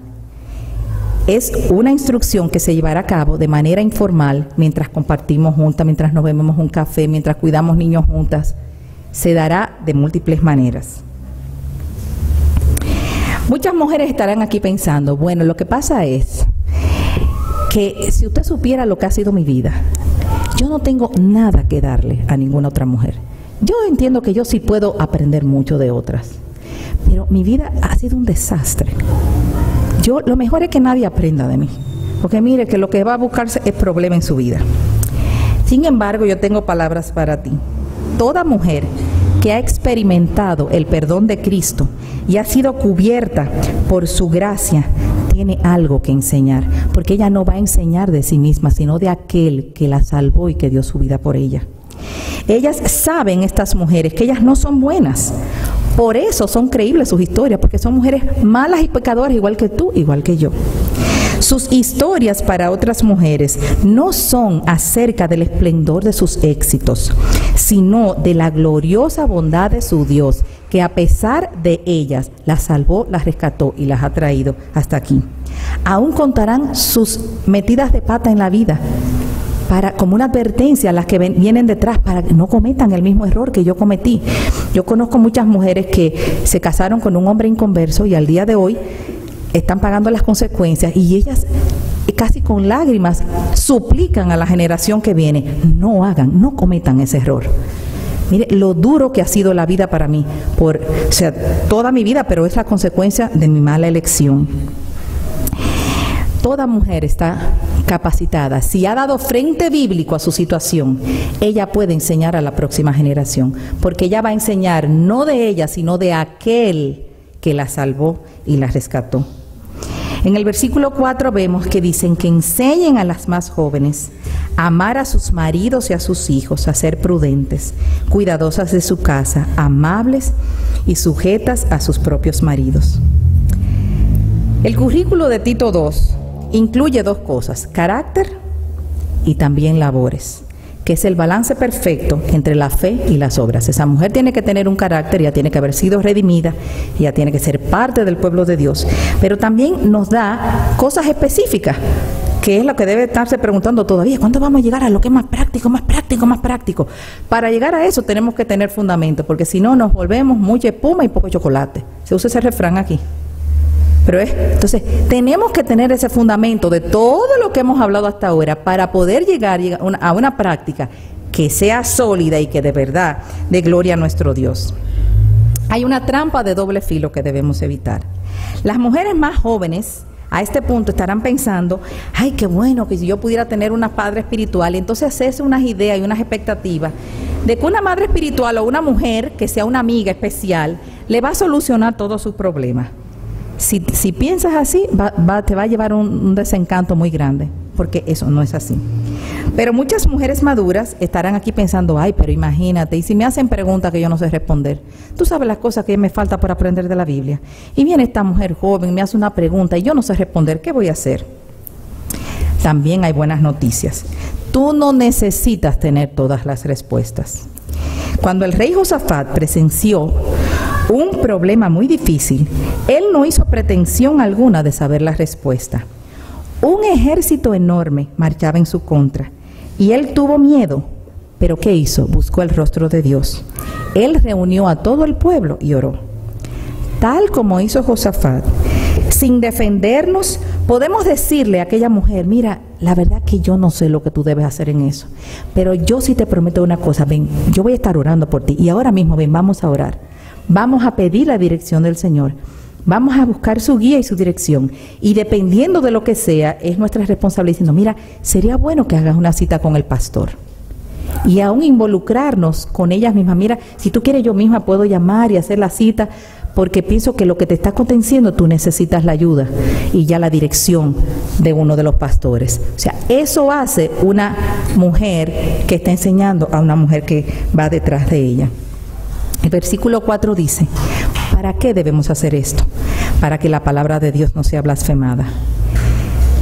S2: Es una instrucción que se llevará a cabo de manera informal mientras compartimos juntas, mientras nos bebemos un café, mientras cuidamos niños juntas. Se dará de múltiples maneras. Muchas mujeres estarán aquí pensando, bueno, lo que pasa es que si usted supiera lo que ha sido mi vida, yo no tengo nada que darle a ninguna otra mujer. Yo entiendo que yo sí puedo aprender mucho de otras, pero mi vida ha sido un desastre. Lo mejor es que nadie aprenda de mí, porque mire que lo que va a buscarse es problema en su vida. Sin embargo, yo tengo palabras para ti. Toda mujer que ha experimentado el perdón de Cristo y ha sido cubierta por su gracia, tiene algo que enseñar, porque ella no va a enseñar de sí misma, sino de aquel que la salvó y que dio su vida por ella. Ellas saben, estas mujeres, que ellas no son buenas. Por eso son creíbles sus historias, porque son mujeres malas y pecadoras, igual que tú, igual que yo. Sus historias para otras mujeres no son acerca del esplendor de sus éxitos, sino de la gloriosa bondad de su Dios, que a pesar de ellas las salvó, las rescató y las ha traído hasta aquí. Aún contarán sus metidas de pata en la vida, como una advertencia a las que vienen detrás, para que no cometan el mismo error que yo cometí. Yo conozco muchas mujeres que se casaron con un hombre inconverso y al día de hoy están pagando las consecuencias, y ellas casi con lágrimas suplican a la generación que viene, no cometan ese error. Mire lo duro que ha sido la vida para mí, toda mi vida, pero es la consecuencia de mi mala elección. Toda mujer está capacitada. Si ha dado frente bíblico a su situación, ella puede enseñar a la próxima generación, porque ella va a enseñar no de ella, sino de aquel que la salvó y la rescató. En el versículo 4 vemos que dicen que enseñen a las más jóvenes a amar a sus maridos y a sus hijos, a ser prudentes, cuidadosas de su casa, amables y sujetas a sus propios maridos. El currículo de Tito 2 incluye dos cosas: carácter y también labores, que es el balance perfecto entre la fe y las obras. Esa mujer tiene que tener un carácter, ella tiene que haber sido redimida, ella tiene que ser parte del pueblo de Dios, pero también nos da cosas específicas, que es lo que debe estarse preguntando todavía: ¿cuándo vamos a llegar a lo que es más práctico, más práctico, más práctico? Para llegar a eso tenemos que tener fundamento, porque si no nos volvemos mucha espuma y poco chocolate. Se usa ese refrán aquí. Entonces, tenemos que tener ese fundamento de todo lo que hemos hablado hasta ahora para poder llegar a una práctica que sea sólida y que de verdad dé gloria a nuestro Dios. Hay una trampa de doble filo que debemos evitar. Las mujeres más jóvenes a este punto estarán pensando: ay, qué bueno que si yo pudiera tener una padre espiritual, y entonces hacerse unas ideas y unas expectativas de que una madre espiritual o una mujer que sea una amiga especial le va a solucionar todos sus problemas. Si piensas así, te va a llevar un desencanto muy grande, porque eso no es así. Pero muchas mujeres maduras estarán aquí pensando: ay, pero imagínate, y si me hacen preguntas que yo no sé responder. Tú sabes las cosas que me falta por aprender de la Biblia. Y viene esta mujer joven, me hace una pregunta y yo no sé responder, ¿qué voy a hacer? También hay buenas noticias. Tú no necesitas tener todas las respuestas. Cuando el rey Josafat presenció un problema muy difícil, él no hizo pretensión alguna de saber la respuesta. Un ejército enorme marchaba en su contra y él tuvo miedo, pero ¿qué hizo? Buscó el rostro de Dios. Él reunió a todo el pueblo y oró. Tal como hizo Josafat, sin defendernos, podemos decirle a aquella mujer: mira, la verdad que yo no sé lo que tú debes hacer en eso, pero yo sí te prometo una cosa, ven, yo voy a estar orando por ti, y ahora mismo ven, vamos a orar, vamos a pedir la dirección del Señor, vamos a buscar su guía y su dirección, y dependiendo de lo que sea, es nuestra responsabilidad diciendo: mira, sería bueno que hagas una cita con el pastor, y aún involucrarnos con ellas mismas. Mira, si tú quieres, yo misma puedo llamar y hacer la cita, porque pienso que lo que te está aconteciendo tú necesitas la ayuda y ya la dirección de uno de los pastores. O sea, eso hace una mujer que está enseñando a una mujer que va detrás de ella. El versículo 4 dice: ¿para qué debemos hacer esto? Para que la palabra de Dios no sea blasfemada.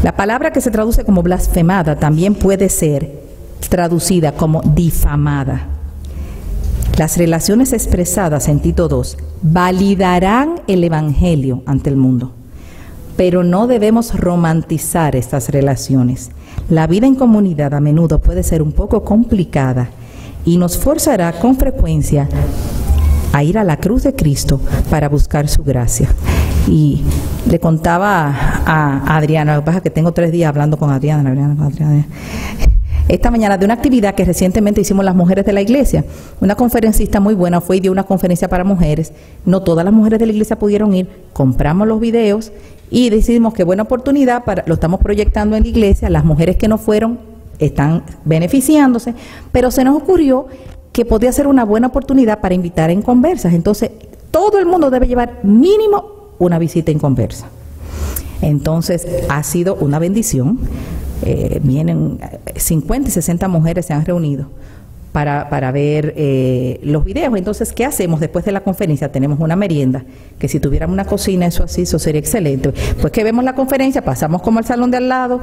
S2: La palabra que se traduce como blasfemada también puede ser traducida como difamada. Las relaciones expresadas en Tito 2 validarán el Evangelio ante el mundo, pero no debemos romantizar estas relaciones. La vida en comunidad a menudo puede ser un poco complicada y nos forzará con frecuencia a ir a la cruz de Cristo para buscar su gracia. Y le contaba a Adriana, lo que pasa es que tengo 3 días hablando con Adriana, esta mañana de una actividad que recientemente hicimos las mujeres de la iglesia. Una conferencista muy buena fue y dio una conferencia para mujeres. No todas las mujeres de la iglesia pudieron ir. Compramos los videos y decidimos que buena oportunidad, lo estamos proyectando en la iglesia. Las mujeres que no fueron están beneficiándose, pero se nos ocurrió que podía ser una buena oportunidad para invitar en conversas. Entonces, todo el mundo debe llevar mínimo una visita en conversa. Entonces, ha sido una bendición. Vienen 50 y 60 mujeres, se han reunido para ver los videos. Entonces, ¿qué hacemos después de la conferencia? Tenemos una merienda, que si tuviéramos una cocina, eso sería excelente. Pues que vemos la conferencia, pasamos como al salón de al lado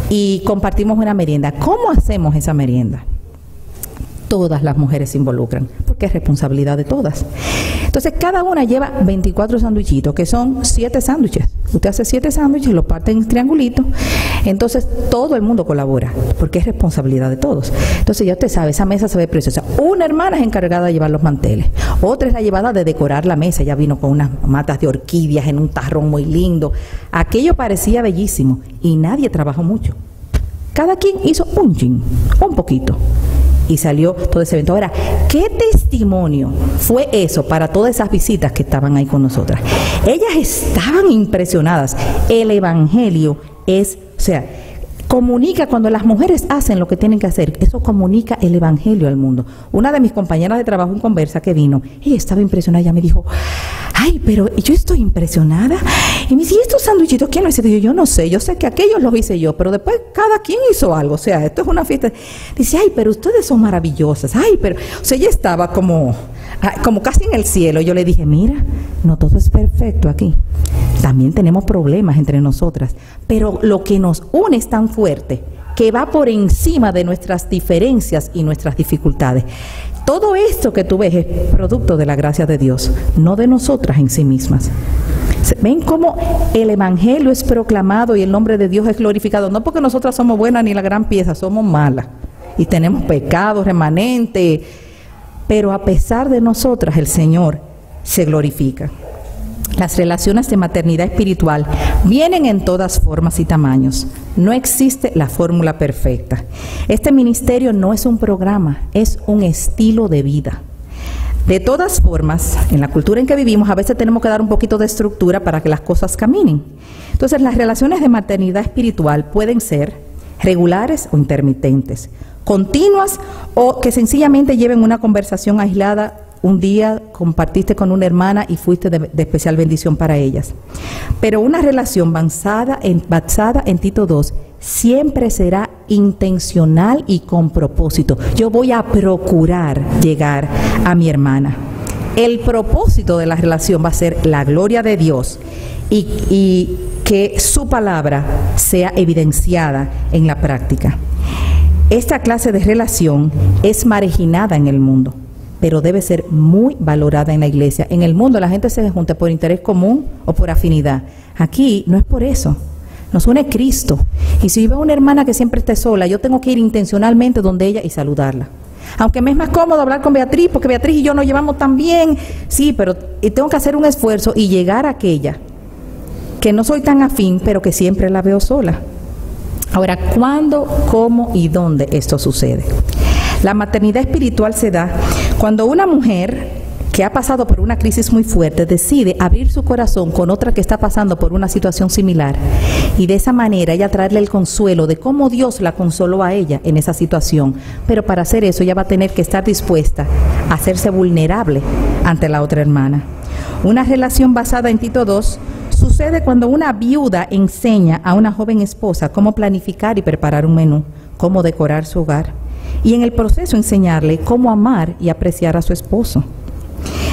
S2: y compartimos una merienda. ¿Cómo hacemos esa merienda? Todas las mujeres se involucran, porque es responsabilidad de todas. Entonces, cada una lleva 24 sándwichitos, que son 7 sándwiches. Usted hace 7 sándwiches, los parte en triangulitos. Entonces, todo el mundo colabora, porque es responsabilidad de todos. Entonces, ya usted sabe, esa mesa se ve preciosa. Una hermana es encargada de llevar los manteles. Otra es la llevada de decorar la mesa. Ella vino con unas matas de orquídeas en un tarrón muy lindo. Aquello parecía bellísimo y nadie trabajó mucho. Cada quien hizo un poquito. Y salió todo ese evento. Ahora, ¿qué testimonio fue eso para todas esas visitas que estaban ahí con nosotras? Ellas estaban impresionadas. El evangelio comunica, cuando las mujeres hacen lo que tienen que hacer, eso comunica el evangelio al mundo. Una de mis compañeras de trabajo en conversa que vino, ella estaba impresionada, ella me dijo, ay, pero yo estoy impresionada. Y me dice, ¿y estos sándwichitos quién lo hizo? Y yo no sé, yo sé que aquellos los hice yo, pero después cada quien hizo algo, o sea, esto es una fiesta. Dice, ay, pero ustedes son maravillosas, ay, pero, o sea, ella estaba como casi en el cielo. Yo le dije, mira, no todo es perfecto aquí. También tenemos problemas entre nosotras, pero lo que nos une es tan fuerte que va por encima de nuestras diferencias y nuestras dificultades. Todo esto que tú ves es producto de la gracia de Dios, no de nosotras en sí mismas. ¿Ven cómo el evangelio es proclamado y el nombre de Dios es glorificado? No porque nosotras somos buenas ni la gran pieza, somos malas y tenemos pecados remanentes, pero a pesar de nosotras el Señor se glorifica. Las relaciones de maternidad espiritual vienen en todas formas y tamaños. No existe la fórmula perfecta. Este ministerio no es un programa, es un estilo de vida. De todas formas, en la cultura en que vivimos, a veces tenemos que dar un poquito de estructura para que las cosas caminen. Entonces, las relaciones de maternidad espiritual pueden ser regulares o intermitentes, continuas o que sencillamente lleven una conversación aislada. Un día compartiste con una hermana y fuiste de especial bendición para ellas. Pero una relación basada en Tito 2 siempre será intencional y con propósito. Yo voy a procurar llegar a mi hermana. El propósito de la relación va a ser la gloria de Dios y que su palabra sea evidenciada en la práctica. Esta clase de relación es marginada en el mundo, pero debe ser muy valorada en la iglesia. En el mundo la gente se junta por interés común o por afinidad. Aquí no es por eso. Nos une Cristo. Y si yo veo una hermana que siempre esté sola, yo tengo que ir intencionalmente donde ella y saludarla. Aunque me es más cómodo hablar con Beatriz, porque Beatriz y yo nos llevamos tan bien. Sí, pero tengo que hacer un esfuerzo y llegar a aquella que no soy tan afín, pero que siempre la veo sola. Ahora, ¿cuándo, cómo y dónde esto sucede? La maternidad espiritual se da cuando una mujer que ha pasado por una crisis muy fuerte decide abrir su corazón con otra que está pasando por una situación similar y de esa manera ella traerle el consuelo de cómo Dios la consoló a ella en esa situación. Pero para hacer eso ella va a tener que estar dispuesta a hacerse vulnerable ante la otra hermana. Una relación basada en Tito 2 sucede cuando una viuda enseña a una joven esposa cómo planificar y preparar un menú, cómo decorar su hogar, y en el proceso enseñarle cómo amar y apreciar a su esposo.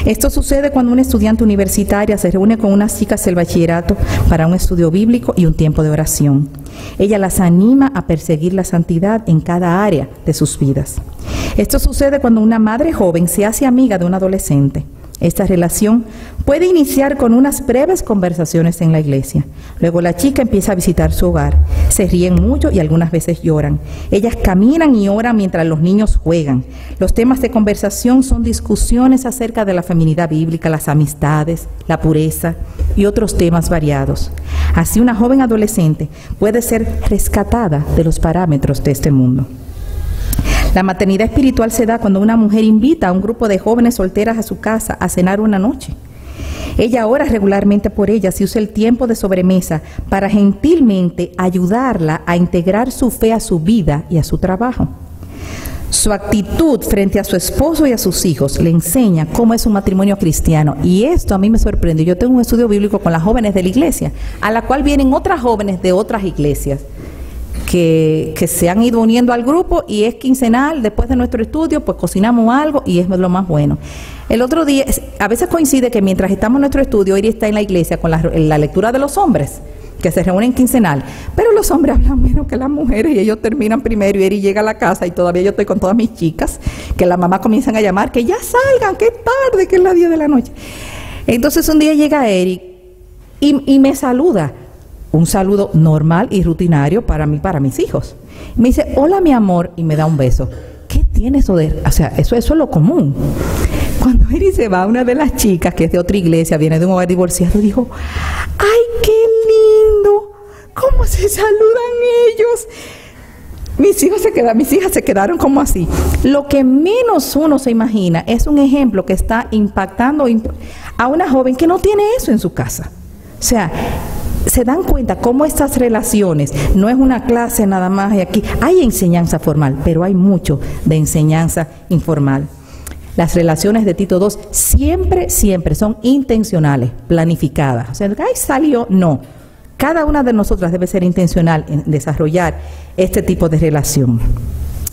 S2: Esto sucede cuando una estudiante universitaria se reúne con unas chicas del bachillerato para un estudio bíblico y un tiempo de oración. Ella las anima a perseguir la santidad en cada área de sus vidas. Esto sucede cuando una madre joven se hace amiga de un adolescente Esta relación puede iniciar con unas breves conversaciones en la iglesia. Luego la chica empieza a visitar su hogar. Se ríen mucho y algunas veces lloran. Ellas caminan y oran mientras los niños juegan. Los temas de conversación son discusiones acerca de la feminidad bíblica, las amistades, la pureza y otros temas variados. Así una joven adolescente puede ser rescatada de los parámetros de este mundo. La maternidad espiritual se da cuando una mujer invita a un grupo de jóvenes solteras a su casa a cenar una noche. Ella ora regularmente por ellas y usa el tiempo de sobremesa para gentilmente ayudarla a integrar su fe a su vida y a su trabajo. Su actitud frente a su esposo y a sus hijos le enseña cómo es un matrimonio cristiano. Y esto a mí me sorprende. Yo tengo un estudio bíblico con las jóvenes de la iglesia, a la cual vienen otras jóvenes de otras iglesias que se han ido uniendo al grupo, y es quincenal. Después de nuestro estudio pues cocinamos algo y es lo más bueno. El otro día, a veces coincide que mientras estamos en nuestro estudio, Eri está en la iglesia con la lectura de los hombres, que se reúnen quincenal, pero los hombres hablan menos que las mujeres y ellos terminan primero y Eri llega a la casa y todavía yo estoy con todas mis chicas, que las mamás comienzan a llamar, que ya salgan, que es tarde, que es las 10 de la noche. Entonces un día llega Eri y me saluda. Un saludo normal y rutinario para mí, para mis hijos. Me dice, hola mi amor, y me da un beso. ¿Qué tiene eso de...? O sea, eso es lo común. Cuando Eri se va, una de las chicas, que es de otra iglesia, viene de un hogar divorciado, dijo, ¡ay, qué lindo! ¿Cómo se saludan ellos? Mis hijas se quedaron como así. Lo que menos uno se imagina es un ejemplo que está impactando a una joven que no tiene eso en su casa. O sea, se dan cuenta cómo estas relaciones, no es una clase nada más, y aquí hay enseñanza formal, pero hay mucho de enseñanza informal. Las relaciones de Tito II siempre son intencionales, planificadas. O sea, ¡ay, salió! No. Cada una de nosotras debe ser intencional en desarrollar este tipo de relación.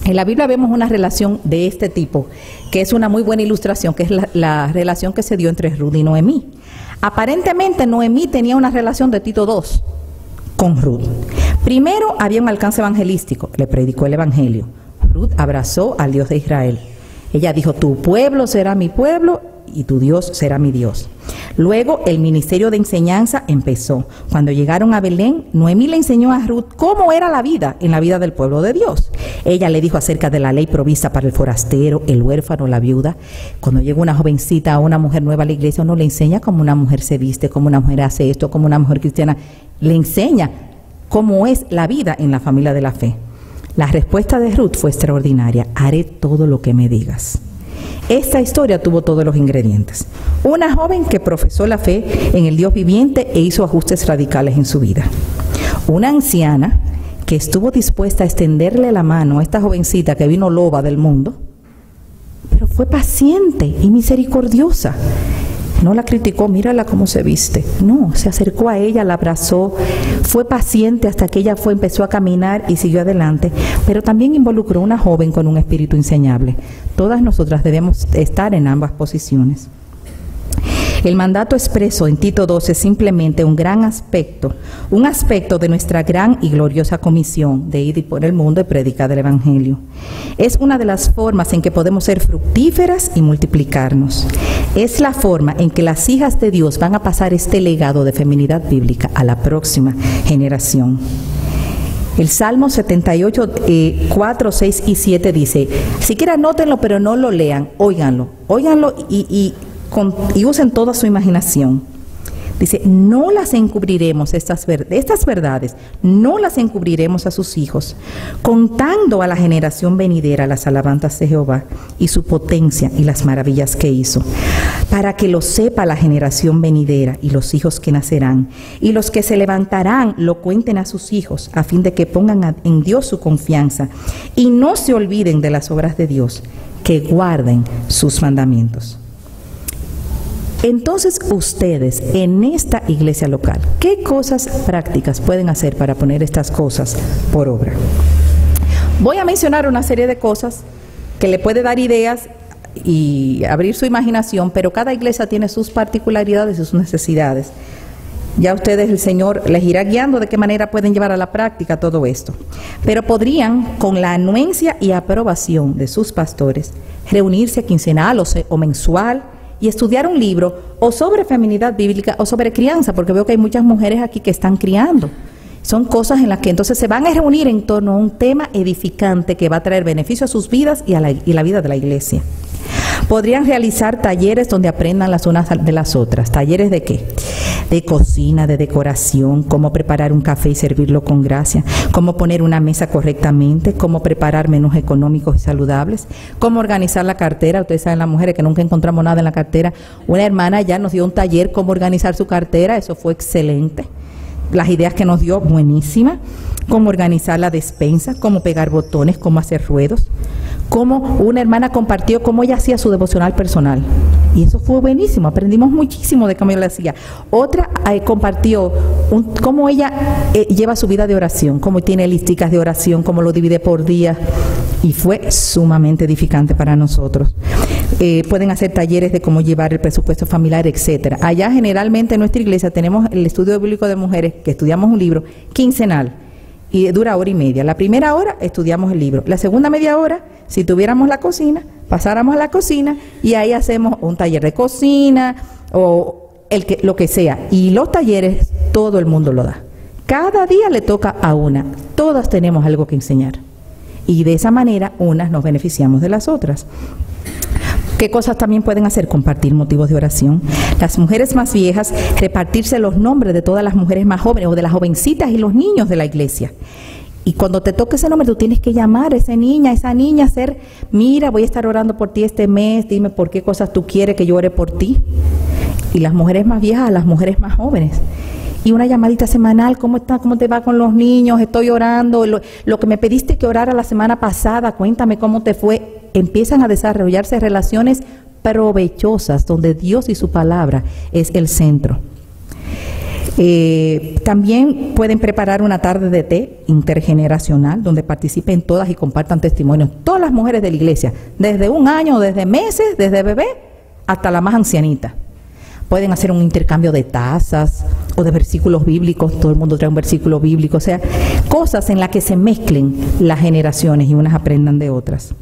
S2: En la Biblia vemos una relación de este tipo, que es una muy buena ilustración, que es la relación que se dio entre Ruth y Noemí. Aparentemente Noemí tenía una relación de Tito II con Ruth. Primero había un alcance evangelístico, le predicó el evangelio. Ruth abrazó al Dios de Israel. Ella dijo, tu pueblo será mi pueblo y tu Dios será mi Dios. Luego el ministerio de enseñanza empezó. Cuando llegaron a Belén, Noemí le enseñó a Ruth cómo era la vida en la vida del pueblo de Dios. Ella le dijo acerca de la ley provista para el forastero, el huérfano, la viuda. Cuando llega una jovencita o una mujer nueva a la iglesia, uno le enseña cómo una mujer se viste, cómo una mujer hace esto, cómo una mujer cristiana. Le enseña cómo es la vida en la familia de la fe. La respuesta de Ruth fue extraordinaria. Haré todo lo que me digas. Esta historia tuvo todos los ingredientes. Una joven que profesó la fe en el Dios viviente e hizo ajustes radicales en su vida. Una anciana que estuvo dispuesta a extenderle la mano a esta jovencita que vino loba del mundo, pero fue paciente y misericordiosa. No la criticó, mírala cómo se viste. No, se acercó a ella, la abrazó, fue paciente hasta que ella empezó a caminar y siguió adelante, pero también involucró a una joven con un espíritu enseñable. Todas nosotras debemos estar en ambas posiciones. El mandato expreso en Tito II es simplemente un aspecto de nuestra gran y gloriosa comisión de ir por el mundo y predicar el Evangelio. Es una de las formas en que podemos ser fructíferas y multiplicarnos. Es la forma en que las hijas de Dios van a pasar este legado de feminidad bíblica a la próxima generación. El Salmo 78, 4, 6 y 7 dice, siquiera anótenlo pero no lo lean, óiganlo y usen toda su imaginación. Dice, no las encubriremos, estas verdades, no las encubriremos a sus hijos, contando a la generación venidera las alabanzas de Jehová y su potencia y las maravillas que hizo, para que lo sepa la generación venidera y los hijos que nacerán, y los que se levantarán lo cuenten a sus hijos, a fin de que pongan en Dios su confianza y no se olviden de las obras de Dios, que guarden sus mandamientos. Entonces ustedes en esta iglesia local, ¿qué cosas prácticas pueden hacer para poner estas cosas por obra? Voy a mencionar una serie de cosas que le puede dar ideas y abrir su imaginación, pero cada iglesia tiene sus particularidades y sus necesidades. Ya ustedes, el Señor les irá guiando de qué manera pueden llevar a la práctica todo esto. Pero podrían, con la anuencia y aprobación de sus pastores, reunirse quincenal o mensual y estudiar un libro o sobre feminidad bíblica o sobre crianza, porque veo que hay muchas mujeres aquí que están criando. Son cosas en las que entonces se van a reunir en torno a un tema edificante que va a traer beneficio a sus vidas y la vida de la iglesia. Podrían realizar talleres donde aprendan las unas de las otras. ¿Talleres de qué? De cocina, de decoración, cómo preparar un café y servirlo con gracia, cómo poner una mesa correctamente, cómo preparar menús económicos y saludables, cómo organizar la cartera. Ustedes saben, las mujeres que nunca encontramos nada en la cartera. Una hermana ya nos dio un taller cómo organizar su cartera, eso fue excelente. Las ideas que nos dio, buenísimas. Cómo organizar la despensa, cómo pegar botones, cómo hacer ruedos. Cómo una hermana compartió cómo ella hacía su devocional personal. Y eso fue buenísimo, aprendimos muchísimo de cómo ella lo hacía. Otra compartió cómo ella lleva su vida de oración, cómo tiene listicas de oración, cómo lo divide por día. Y fue sumamente edificante para nosotros. Pueden hacer talleres de cómo llevar el presupuesto familiar, etcétera. Allá generalmente en nuestra iglesia tenemos el estudio bíblico de mujeres, que estudiamos un libro quincenal y dura 1 hora y media. La primera hora estudiamos el libro. La segunda media hora, si tuviéramos la cocina, pasáramos a la cocina y ahí hacemos un taller de cocina o lo que sea. Y los talleres todo el mundo lo da. Cada día le toca a una. Todas tenemos algo que enseñar. Y de esa manera unas nos beneficiamos de las otras. ¿Qué cosas también pueden hacer? Compartir motivos de oración. Las mujeres más viejas, repartirse los nombres de todas las mujeres más jóvenes o de las jovencitas y los niños de la iglesia. Y cuando te toque ese nombre, tú tienes que llamar a esa niña, mira, voy a estar orando por ti este mes, dime por qué cosas tú quieres que yo ore por ti. Y las mujeres más viejas a las mujeres más jóvenes. Y una llamadita semanal, ¿cómo está? ¿Cómo te va con los niños? Estoy orando. Lo que me pediste que orara la semana pasada, cuéntame cómo te fue. Empiezan a desarrollarse relaciones provechosas donde Dios y su palabra es el centro. También pueden preparar una tarde de té intergeneracional donde participen todas y compartan testimonios. Todas las mujeres de la iglesia, desde 1 año, desde meses, desde bebé hasta la más ancianita. Pueden hacer un intercambio de tazas o de versículos bíblicos, todo el mundo trae un versículo bíblico, o sea, cosas en las que se mezclen las generaciones y unas aprendan de otras.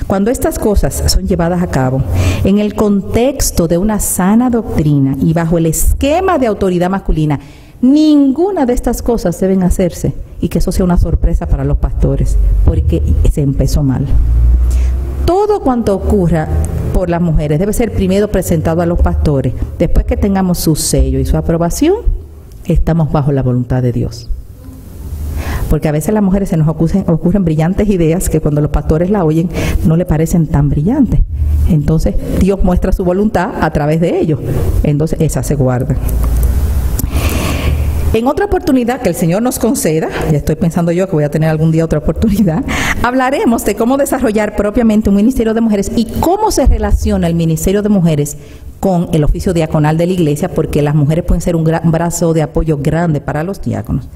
S2: Cuando estas cosas son llevadas a cabo en el contexto de una sana doctrina y bajo el esquema de autoridad masculina, ninguna de estas cosas deben hacerse y que eso sea una sorpresa para los pastores, porque se empezó mal. Todo cuanto ocurra por las mujeres debe ser primero presentado a los pastores. Después que tengamos su sello y su aprobación, estamos bajo la voluntad de Dios. Porque a veces a las mujeres se nos ocurren brillantes ideas que cuando los pastores la oyen no le parecen tan brillantes. Entonces Dios muestra su voluntad a través de ellos. Entonces esa se guarda. En otra oportunidad que el Señor nos conceda, ya estoy pensando yo que voy a tener algún día otra oportunidad, hablaremos de cómo desarrollar propiamente un ministerio de mujeres y cómo se relaciona el ministerio de mujeres con el oficio diaconal de la iglesia, porque las mujeres pueden ser un brazo de apoyo grande para los diáconos.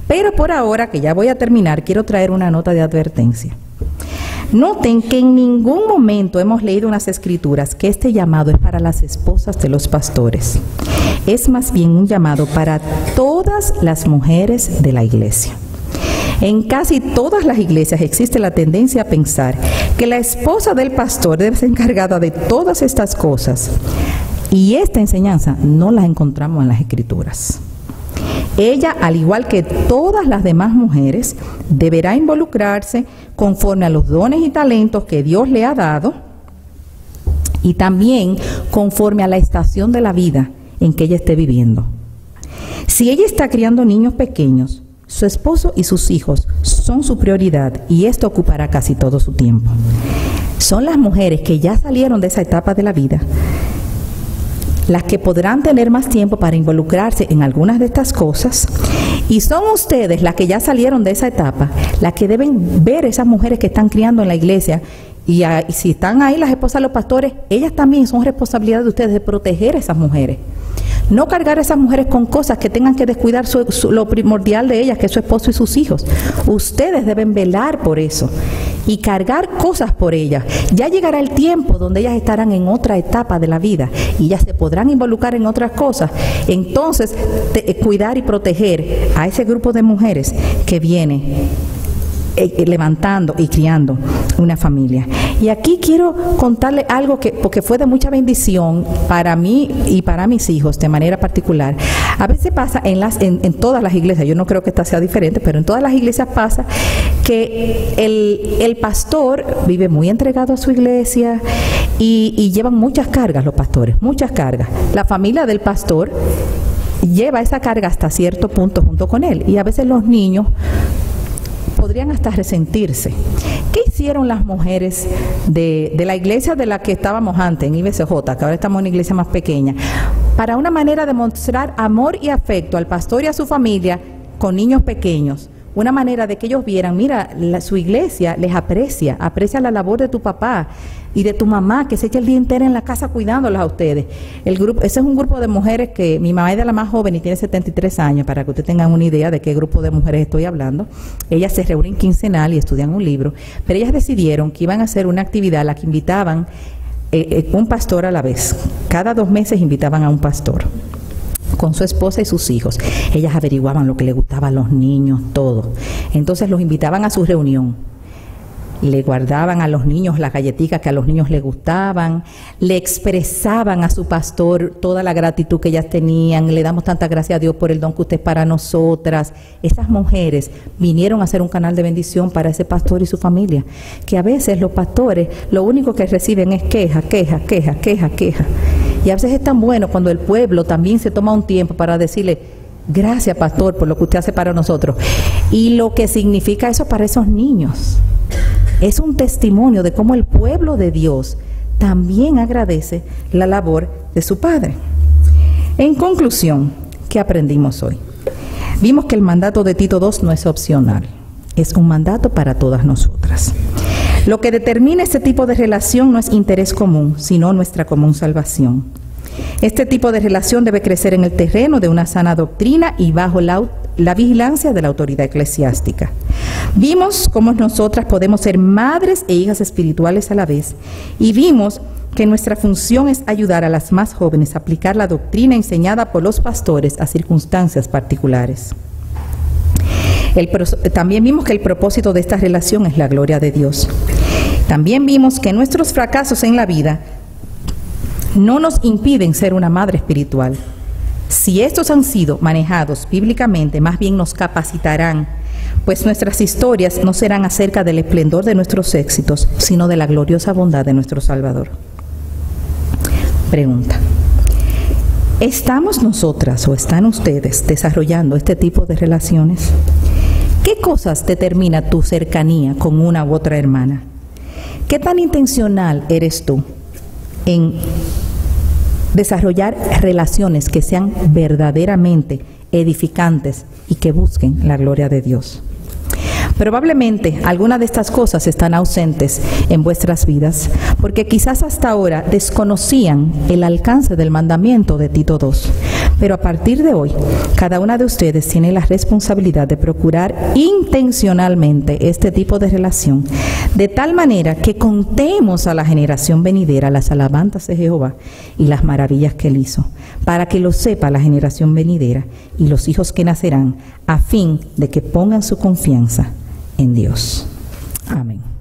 S2: Pero por ahora, que ya voy a terminar, quiero traer una nota de advertencia. Noten que en ningún momento hemos leído en las Escrituras que este llamado es para las esposas de los pastores. Es más bien un llamado para todas las mujeres de la iglesia. En casi todas las iglesias existe la tendencia a pensar que la esposa del pastor debe ser encargada de todas estas cosas. Y esta enseñanza no la encontramos en las Escrituras. Ella, al igual que todas las demás mujeres, deberá involucrarse conforme a los dones y talentos que Dios le ha dado y también conforme a la estación de la vida en que ella esté viviendo. Si ella está criando niños pequeños, su esposo y sus hijos son su prioridad y esto ocupará casi todo su tiempo. Son las mujeres que ya salieron de esa etapa de la vida las que podrán tener más tiempo para involucrarse en algunas de estas cosas, y son ustedes las que ya salieron de esa etapa, las que deben ver esas mujeres que están criando en la iglesia, y si están ahí las esposas de los pastores, ellas también son responsabilidad de ustedes de proteger a esas mujeres. No cargar a esas mujeres con cosas que tengan que descuidar lo primordial de ellas, que es su esposo y sus hijos. Ustedes deben velar por eso y cargar cosas por ellas. Ya llegará el tiempo donde ellas estarán en otra etapa de la vida y ellas se podrán involucrar en otras cosas. Entonces, cuidar y proteger a ese grupo de mujeres que viene levantando y criando una familia. Y aquí quiero contarle algo porque fue de mucha bendición para mí y para mis hijos de manera particular. A veces pasa en todas las iglesias, yo no creo que esta sea diferente, pero en todas las iglesias pasa que el pastor vive muy entregado a su iglesia y llevan muchas cargas los pastores, muchas cargas. La familia del pastor lleva esa carga hasta cierto punto junto con él, y a veces los niños podrían hasta resentirse. ¿Qué hicieron las mujeres de la iglesia de la que estábamos antes, en IBCJ, que ahora estamos en una iglesia más pequeña, para una manera de mostrar amor y afecto al pastor y a su familia con niños pequeños? Una manera de que ellos vieran, mira, su iglesia les aprecia la labor de tu papá y de tu mamá, que se echa el día entero en la casa cuidándolas a ustedes. Ese es un grupo de mujeres que mi mamá es de la más joven y tiene 73 años, para que ustedes tengan una idea de qué grupo de mujeres estoy hablando. Ellas se reúnen quincenal y estudian un libro, pero ellas decidieron que iban a hacer una actividad a la que invitaban un pastor a la vez. Cada 2 meses invitaban a un pastor con su esposa y sus hijos. Ellas averiguaban lo que le gustaba a los niños, todo. Entonces los invitaban a su reunión. Le guardaban a los niños las galletitas que a los niños les gustaban, le expresaban a su pastor toda la gratitud que ellas tenían, le damos tanta gracias a Dios por el don que usted es para nosotras. Esas mujeres vinieron a ser un canal de bendición para ese pastor y su familia, que a veces los pastores lo único que reciben es queja. Y a veces es tan bueno cuando el pueblo también se toma un tiempo para decirle: gracias, pastor, por lo que usted hace para nosotros. Y lo que significa eso para esos niños es un testimonio de cómo el pueblo de Dios también agradece la labor de su padre. En conclusión, ¿qué aprendimos hoy? Vimos que el mandato de Tito II no es opcional, es un mandato para todas nosotras. Lo que determina este tipo de relación no es interés común, sino nuestra común salvación. Este tipo de relación debe crecer en el terreno de una sana doctrina y bajo la vigilancia de la autoridad eclesiástica. Vimos cómo nosotras podemos ser madres e hijas espirituales a la vez, y vimos que nuestra función es ayudar a las más jóvenes a aplicar la doctrina enseñada por los pastores a circunstancias particulares. También vimos que el propósito de esta relación es la gloria de Dios. También vimos que nuestros fracasos en la vida no nos impiden ser una madre espiritual. Si estos han sido manejados bíblicamente, más bien nos capacitarán, pues nuestras historias no serán acerca del esplendor de nuestros éxitos, sino de la gloriosa bondad de nuestro Salvador. Pregunta: ¿estamos nosotras o están ustedes desarrollando este tipo de relaciones? ¿Qué cosas determina tu cercanía con una u otra hermana? ¿Qué tan intencional eres tú en desarrollar relaciones que sean verdaderamente edificantes y que busquen la gloria de Dios? Probablemente algunas de estas cosas están ausentes en vuestras vidas porque quizás hasta ahora desconocían el alcance del mandamiento de Tito II. Pero a partir de hoy, cada una de ustedes tiene la responsabilidad de procurar intencionalmente este tipo de relación, de tal manera que contemos a la generación venidera las alabanzas de Jehová y las maravillas que Él hizo, para que lo sepa la generación venidera y los hijos que nacerán, a fin de que pongan su confianza en Dios. Amén.